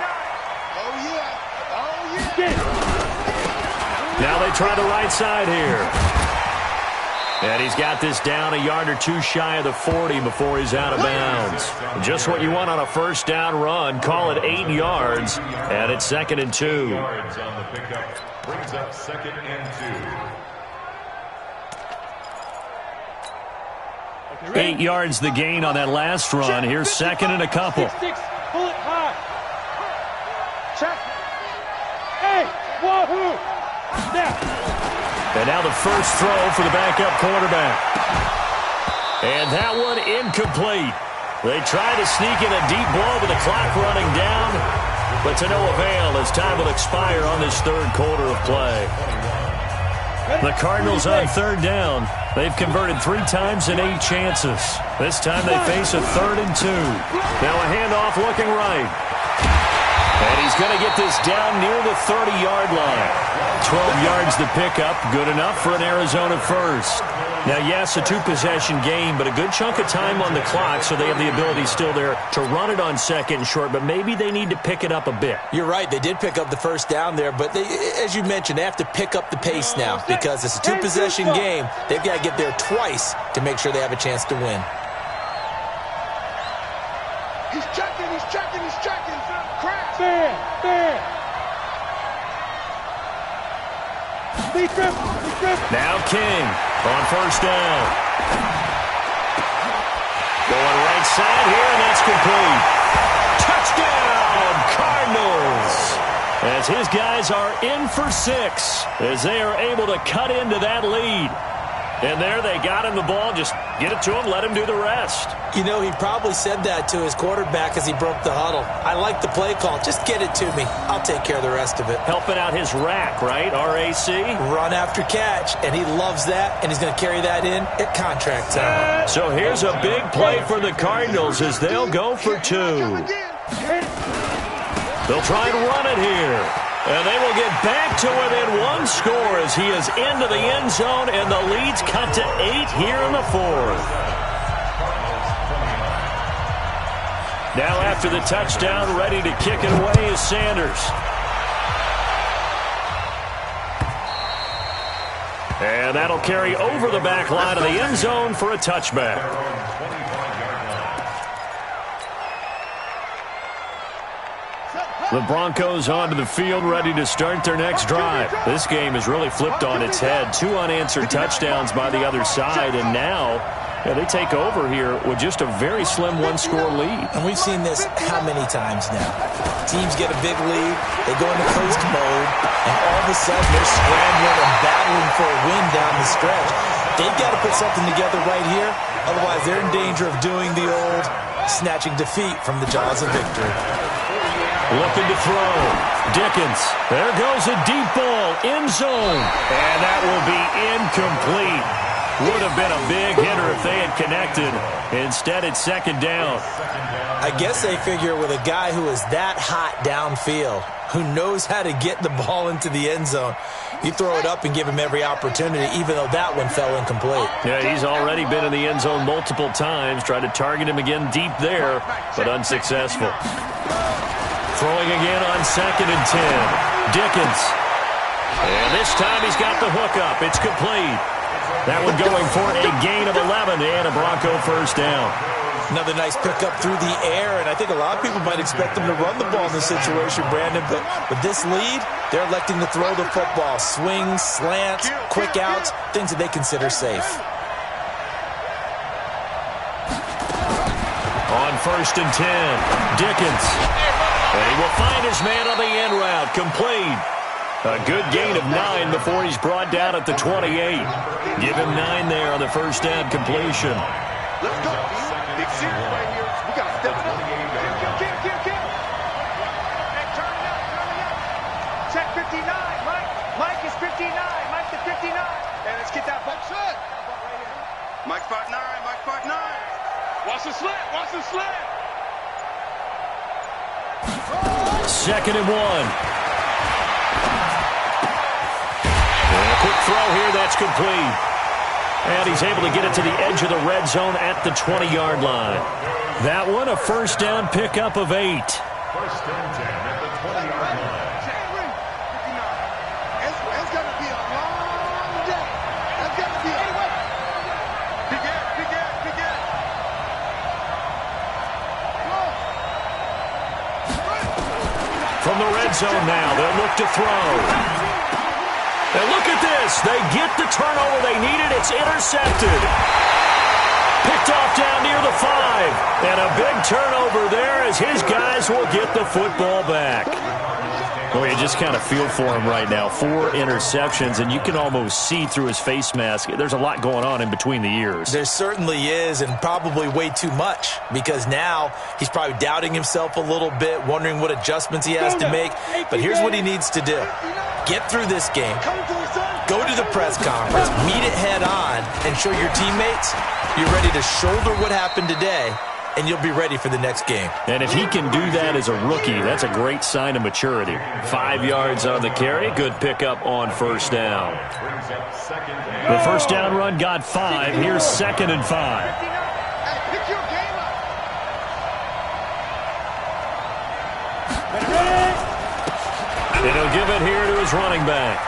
Speaker 2: Now they try the right side here. And he's got this down a yard or 2 shy of the 40 before he's out of bounds. Just what you want on a first down run. Call it 8 yards, and it's 2nd and 2.
Speaker 5: Yards on the pickup brings up 2nd and 2.
Speaker 2: 8 yards the gain on that last run. Here's second and a couple.
Speaker 6: Pull it high. Check. Hey, wahoo.
Speaker 2: And now the first throw for the backup quarterback. And that one incomplete. They try to sneak in a deep blow with the clock running down, but to no avail as time will expire on this third quarter of play. The Cardinals on third down. They've converted 3 times in 8 chances. This time they face a 3rd and 2. Now a handoff looking right. And he's going to get this down near the 30-yard line. 12 yards the pickup, good enough for an Arizona first. Now, yes, a 2-possession game, but a good chunk of time on the clock, so they have the ability still there to run it on second and short, but maybe they need to pick it up a bit.
Speaker 3: You're right. They did pick up the first down there, but they, as you mentioned, they have to pick up the pace now because it's a 2-possession game. They've got to get there twice to make sure they have a chance to win.
Speaker 6: He's checking, he's checking, he's checking. Crash. Fair.
Speaker 2: Now King on first down. Going right side here, and that's complete. Touchdown, Cardinals! As his guys are in for 6, as they are able to cut into that lead. And there they got him the ball. Just get it to him, let him do the rest.
Speaker 3: You know, he probably said that to his quarterback as he broke the huddle. I like the play call. Just get it to me. I'll take care of the rest of it.
Speaker 2: Helping out his rack, right? RAC?
Speaker 3: Run after catch, and he loves that, and he's going to carry that in at contract time.
Speaker 2: So here's a big play for the Cardinals as they'll go for 2. They'll try and run it here. And they will get back to within 1 score as he is into the end zone, and the lead's cut to 8 here in the 4th. Now after the touchdown, ready to kick it away is Sanders. And that'll carry over the back line of the end zone for a touchback. The Broncos onto the field, ready to start their next drive. This game has really flipped on its head. 2 unanswered touchdowns by the other side, and now they take over here with just a very slim 1-score lead.
Speaker 3: And we've seen this how many times now? Teams get a big lead, they go into coast mode, and all of a sudden they're scrambling and battling for a win down the stretch. They've got to put something together right here, otherwise they're in danger of doing the old snatching defeat from the jaws of victory.
Speaker 2: Looking to throw. Dickens. There goes a deep ball. End zone. And that will be incomplete. Would have been a big hitter if they had connected. Instead, it's second down.
Speaker 3: I guess they figure with a guy who is that hot downfield, who knows how to get the ball into the end zone, you throw it up and give him every opportunity, even though that one fell incomplete.
Speaker 2: Yeah, he's already been in the end zone multiple times. Tried to target him again deep there, but unsuccessful. Throwing again on second and 10. Dickens. And this time he's got the hook up. It's complete. That one going for a gain of 11 and a Bronco first down.
Speaker 3: Another nice pickup through the air, and I think a lot of people might expect them to run the ball in this situation, Brandon, but with this lead, they're electing to throw the football. Swings, slants, quick outs, things that they consider safe.
Speaker 2: On first and 10, Dickens. And he will find his man on the end route, complete. A good gain of 9 before he's brought down at the 28. Give him 9 there on the first down completion.
Speaker 6: Let's go. Big series right here. We got to step it up. Kill. Hey, turn it up. Check 59. Mike is 59. Mike the 59. Hey, let's get that ball set. Mike 5'9". Watch the slant.
Speaker 2: Second and 1. And a quick throw here, that's complete. And he's able to get it to the edge of the red zone at the 20-yard line. That one, a first down pickup of 8.
Speaker 5: First and 10 at the 20-yard line.
Speaker 6: It's going to be a long day. It's going to be a big air.
Speaker 2: From the red zone now, they'll look to throw. And look at this. They get the turnover they needed. It's intercepted. Picked off down near the 5. And a big turnover there as his guys will get the football back. Well, you just kind of feel for him right now. 4 interceptions, and you can almost see through his face mask. There's a lot going on in between the ears.
Speaker 3: There certainly is, and probably way too much, because now he's probably doubting himself a little bit, wondering what adjustments he has to make. But here's what he needs to do. Get through this game, go to the press conference, meet it head on, and show your teammates you're ready to shoulder what happened today, and you'll be ready for the next game.
Speaker 2: And if he can do that as a rookie, that's a great sign of maturity. 5 yards on the carry. Good pickup on first down. The first down run got 5. Here's 2nd and 5. And he'll give it here to his running back.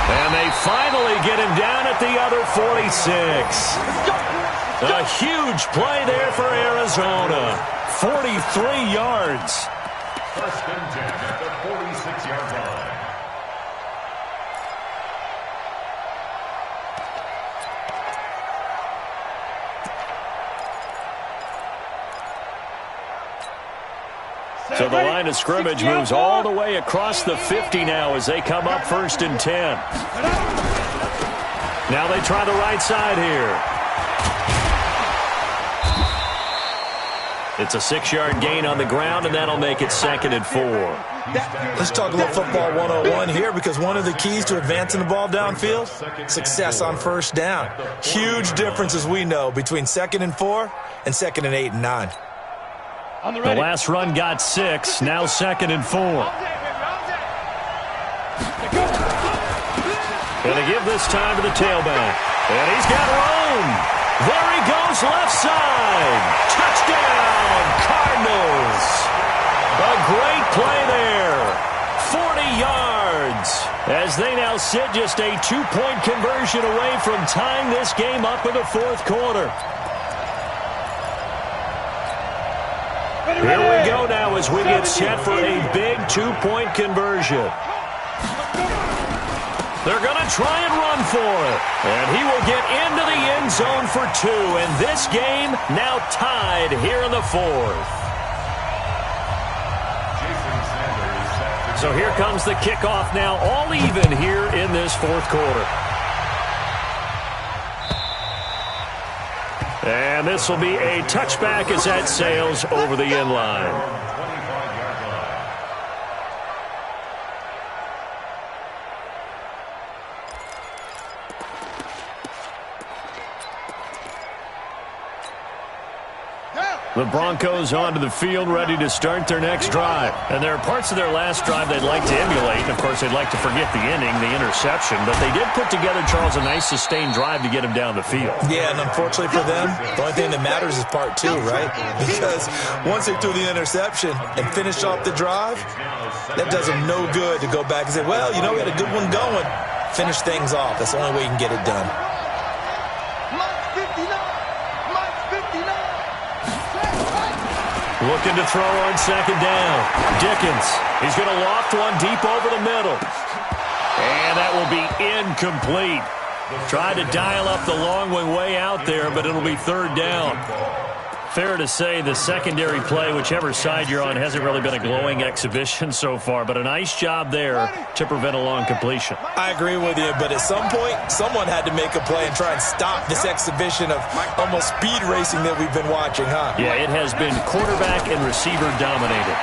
Speaker 2: And they finally get him down at the other 46. A huge play there for Arizona. 43 yards.
Speaker 5: First and 10 at the 46-yard line.
Speaker 2: So the line of scrimmage moves all the way across the 50 now as they come up 1st and 10. Now they try the right side here. It's a 6-yard gain on the ground, and that'll make it 2nd and 4.
Speaker 3: Let's talk a little football 101 here, because one of the keys to advancing the ball downfield, success on first down. Huge difference, as we know, between 2nd and 4 and 2nd and 8 and 9.
Speaker 2: The last run got 6, now 2nd and 4. Gonna give this time to the tailback. And he's got room. There he goes, left side. Touchdown, Cardinals. A great play there. 40 yards. As they now sit just a 2-point conversion away from tying this game up in the 4th quarter. Here we go now as we get set for a big 2-point conversion. They're going to try and run for it. And he will get into the end zone for 2. And this game now tied here in the 4th. So here comes the kickoff now, all even here in this 4th quarter. And this will be a touchback as that sails over the end line. The Broncos onto the field, ready to start their next drive. And there are parts of their last drive they'd like to emulate. And, of course, they'd like to forget the inning, the interception. But they did put together, Charles, a nice sustained drive to get him down the field.
Speaker 3: Yeah, and unfortunately for them, the only thing that matters is part 2, right? Because once they threw the interception and finished off the drive, that does them no good to go back and say, well, you know, we had a good one going. Finish things off. That's the only way you can get it done.
Speaker 2: Looking to throw on 2nd down. Dickens. He's going to loft one deep over the middle. And that will be incomplete. Tried to dial up the long way out there, but it'll be 3rd down. Fair to say the secondary play, whichever side you're on, hasn't really been a glowing exhibition so far, but a nice job there to prevent a long completion.
Speaker 3: I agree with you, but at some point, someone had to make a play and try and stop this exhibition of almost speed racing that we've been watching, huh?
Speaker 2: Yeah, it has been quarterback and receiver dominated.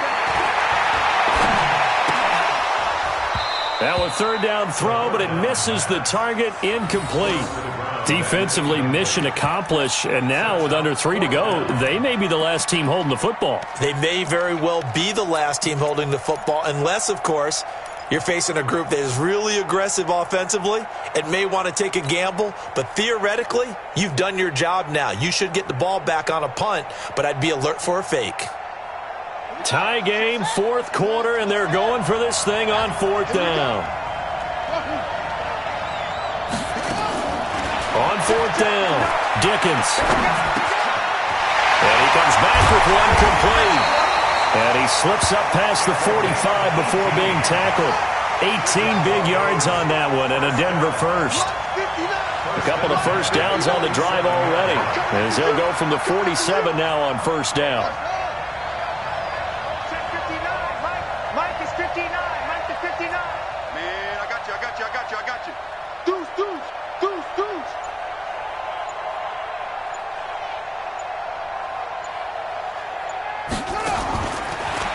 Speaker 2: Now a 3rd down throw, but it misses the target, incomplete. Defensively, mission accomplished, and now with under 3 to go, they may be the last team holding the football.
Speaker 3: They may very well be the last team holding the football, unless, of course, you're facing a group that is really aggressive offensively and may want to take a gamble, but theoretically, you've done your job now. You should get the ball back on a punt, but I'd be alert for a fake.
Speaker 2: Tie game, 4th quarter, and they're going for this thing on 4th down. On 4th down, Dickens. And he comes back with one complete. And he slips up past the 45 before being tackled. 18 big yards on that one, and a Denver first. A couple of first downs on the drive already, as they'll go from the 47 now on first down.
Speaker 6: Check 59, Mike. Mike is 59. Mike is 59.
Speaker 4: Man, I got you.
Speaker 6: Deuce.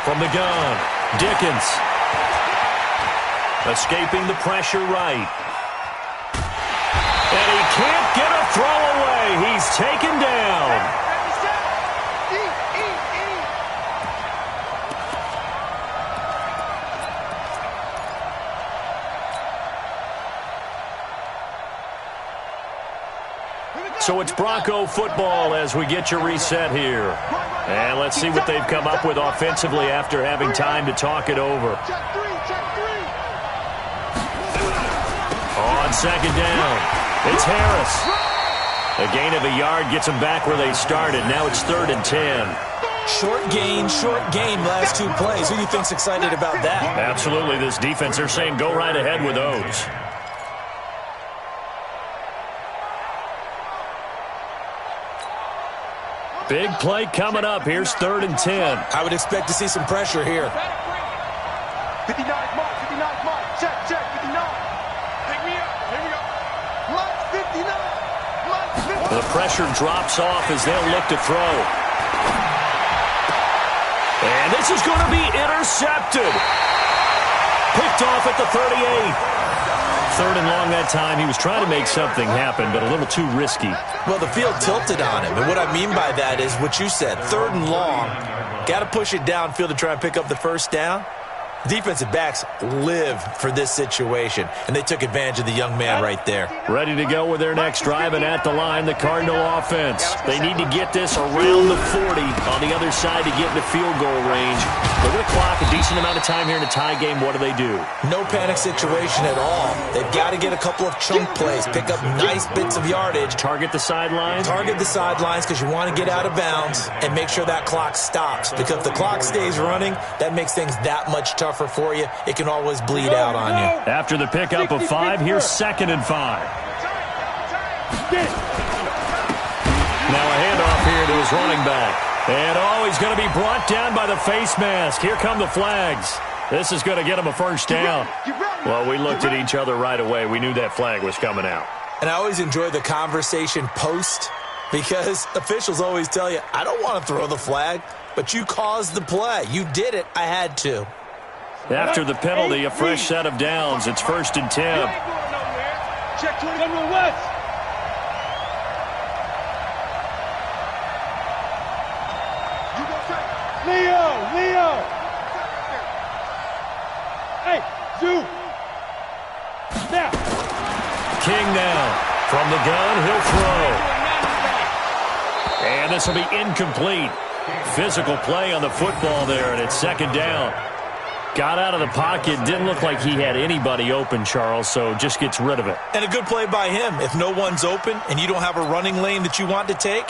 Speaker 2: From the gun, Dickens. Escaping the pressure right. And he can't get a throw away. He's taken down. So it's Bronco football as we get you reset here. And let's see what they've come up with offensively after having time to talk it over.
Speaker 6: Check three.
Speaker 2: On second down, it's Harris. A gain of a yard gets them back where they started. Now it's 3rd and 10.
Speaker 3: Short gain, last 2 plays. Who do you think's excited about that?
Speaker 2: Absolutely, this defense, they're saying go right ahead with those. Big play coming up. Here's 3rd and 10.
Speaker 3: I would expect to see some pressure here.
Speaker 6: 59 mark. Check, 59.
Speaker 4: Pick me up. Here we go.
Speaker 6: Mike, 59. Mike, 59.
Speaker 2: The pressure drops off as they'll look to throw. And this is going to be intercepted. Picked off at the 38. 3rd and long that time. He was trying to make something happen, but a little too risky.
Speaker 3: Well, the field tilted on him, and what I mean by that is what you said. 3rd and long. Got to push it downfield to try and pick up the first down. Defensive backs live for this situation, and they took advantage of the young man right there.
Speaker 2: Ready to go with their next drive, and at the line, the Cardinal offense. They need to get this around the 40 on the other side to get into field goal range. But with a clock, a decent amount of time here in a tie game, what do?
Speaker 3: No panic situation at all. They've got to get a couple of chunk plays, pick up nice bits of yardage.
Speaker 2: Target the sidelines?
Speaker 3: Target the sidelines because you want to get out of bounds and make sure that clock stops. Because if the clock stays running, that makes things that much tougher for you. It can always bleed out on you.
Speaker 2: After the pickup of 5, here's 2nd and 5. Now a handoff here to his running back. And he's going to be brought down by the face mask. Here come the flags. This is going to get him a first down. Well, we looked at each other right away. We knew that flag was coming out.
Speaker 3: And I always enjoy the conversation post because officials always tell you, I don't want to throw the flag, but you caused the play. You did it. I had to.
Speaker 2: After the penalty, a fresh set of downs. It's 1st and 10.
Speaker 6: Check 21 West. Leo. Hey, Zoo. Now.
Speaker 2: King now. From the gun, he'll throw. And this will be incomplete. Physical play on the football there, and it's 2nd down. Got out of the pocket. Didn't look like he had anybody open, Charles, so just gets rid of it.
Speaker 3: And a good play by him. If no one's open and you don't have a running lane that you want to take,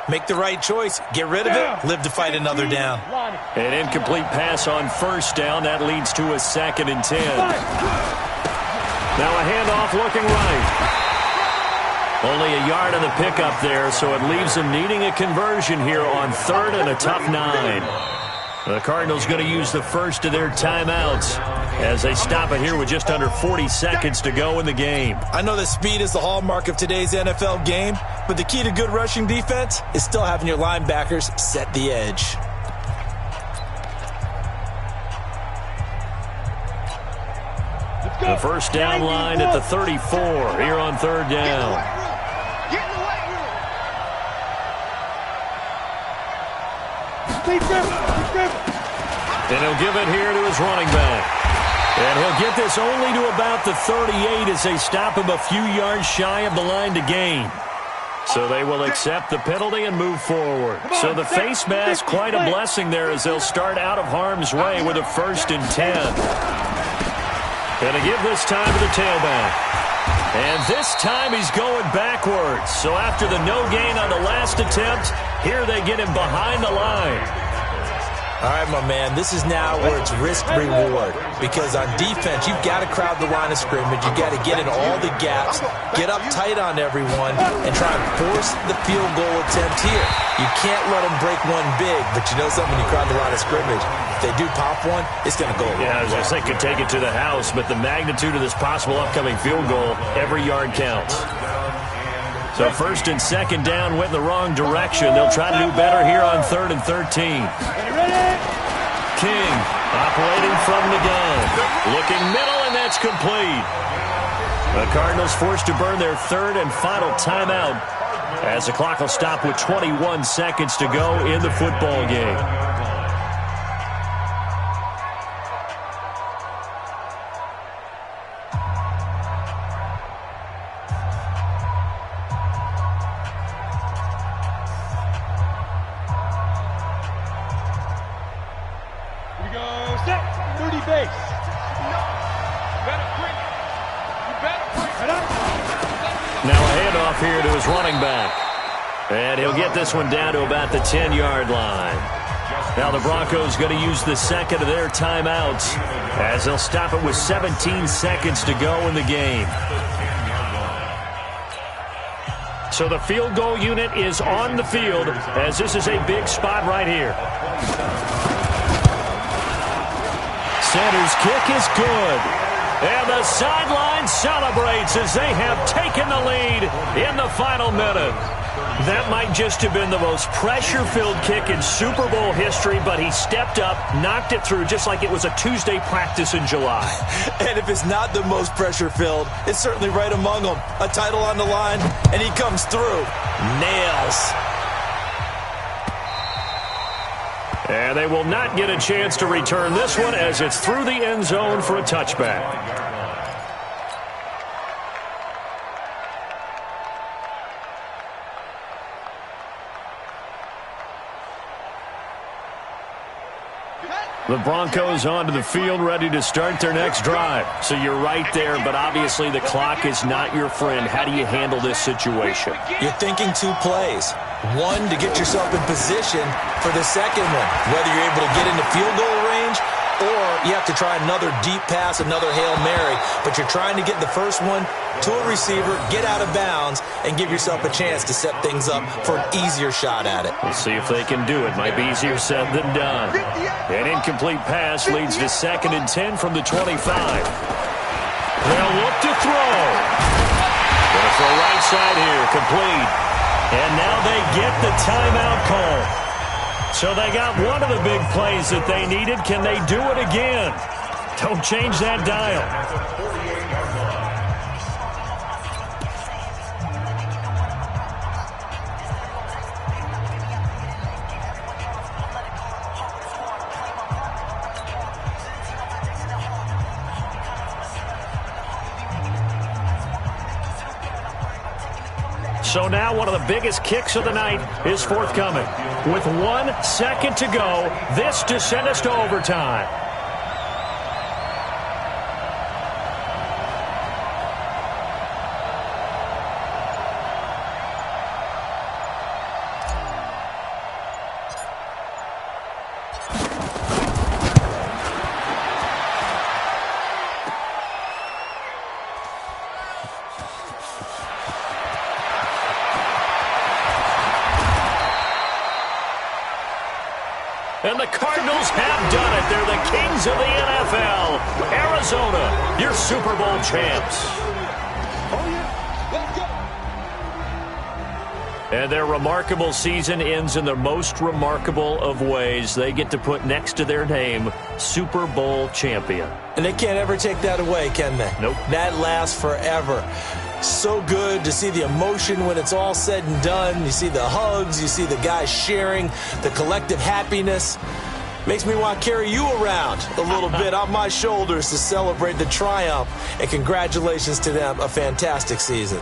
Speaker 3: make the right choice. Get rid of it. Live to fight another down.
Speaker 2: An incomplete pass on 1st down. That leads to a 2nd and 10. Now a handoff looking right. Only a yard on the pickup there, so it leaves them needing a conversion here on 3rd and a tough 9. The Cardinals going to use the first of their timeouts as they stop it here with just under 40 seconds to go in the game.
Speaker 3: I know that speed is the hallmark of today's NFL game, but the key to good rushing defense is still having your linebackers set the edge.
Speaker 2: The first down line at the 34 here on 3rd down. And he'll give it here to his running back. And he'll get this only to about the 38 as they stop him a few yards shy of the line to gain. So they will accept the penalty and move forward. So the face mask, quite a blessing there as they'll start out of harm's way with a 1st and 10. Going to give this time to the tailback. And this time he's going backwards. So after the no gain on the last attempt, here they get him behind the line.
Speaker 3: All right, my man, this is now where it's risk-reward. Because on defense, you've got to crowd the line of scrimmage. You've got to get in all the gaps, get up tight on everyone, and try and force the field goal attempt here. You can't let them break one big, but you know something, when you crowd the line of scrimmage, if they do pop one, it's going to go.
Speaker 2: Yeah, I was going to say, could take it to the house, but the magnitude of this possible upcoming field goal, every yard counts. So first and second down went in the wrong direction. They'll try to do better here on 3rd and 13. King operating from the gun. Looking middle, and that's complete. The Cardinals forced to burn their 3rd and final timeout as the clock will stop with 21 seconds to go in the football game. Now a handoff here to his running back. And he'll get this one down to about the 10-yard line. Now the Broncos going to use the second of their timeouts as they'll stop it with 17 seconds to go in the game. So the field goal unit is on the field as this is a big spot right here. Center's kick is good. And the sideline celebrates as they have taken the lead in the final minute. That might just have been the most pressure-filled kick in Super Bowl history, but he stepped up, knocked it through just like it was a Tuesday practice in July.
Speaker 3: And if it's not the most pressure-filled, it's certainly right among them. A title on the line, and he comes through. Nails.
Speaker 2: And they will not get a chance to return this one as it's through the end zone for a touchback. The Broncos onto the field, ready to start their next drive. So you're right there, but obviously the clock is not your friend. How do you handle this situation?
Speaker 3: You're thinking 2 plays. One, to get yourself in position for the second one, whether you're able to get into field goal range or you have to try another deep pass, another Hail Mary. But you're trying to get the first one to a receiver, get out of bounds, and give yourself a chance to set things up for an easier shot at it.
Speaker 2: We'll see if they can do it. Might be easier said than done. An incomplete pass leads to 2nd and 10 from the 25. They'll look to throw. Going to throw right side here, complete. And now they get the timeout call. So they got one of the big plays that they needed. Can they do it again? Don't change that dial. So now one of the biggest kicks of the night is forthcoming. With 1 second to go, this to send us to overtime. And the Cardinals have done it. They're the kings of the NFL. Arizona, your Super Bowl champs. And their remarkable season ends in the most remarkable of ways. They get to put next to their name, Super Bowl champion.
Speaker 3: And they can't ever take that away, can they?
Speaker 2: Nope.
Speaker 3: That lasts forever. So good to see the emotion when it's all said and done. You see the hugs, you see the guys sharing, the collective happiness. Makes me want to carry you around a little bit on my shoulders to celebrate the triumph. And congratulations to them, a fantastic season.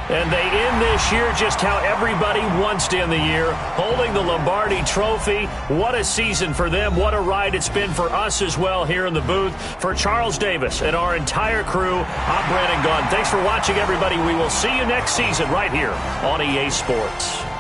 Speaker 2: And they end this year just how everybody wants to end the year, holding the Lombardi Trophy. What a season for them. What a ride it's been for us as well here in the booth. For Charles Davis and our entire crew, I'm Brandon Gunn. Thanks for watching, everybody. We will see you next season right here on EA Sports.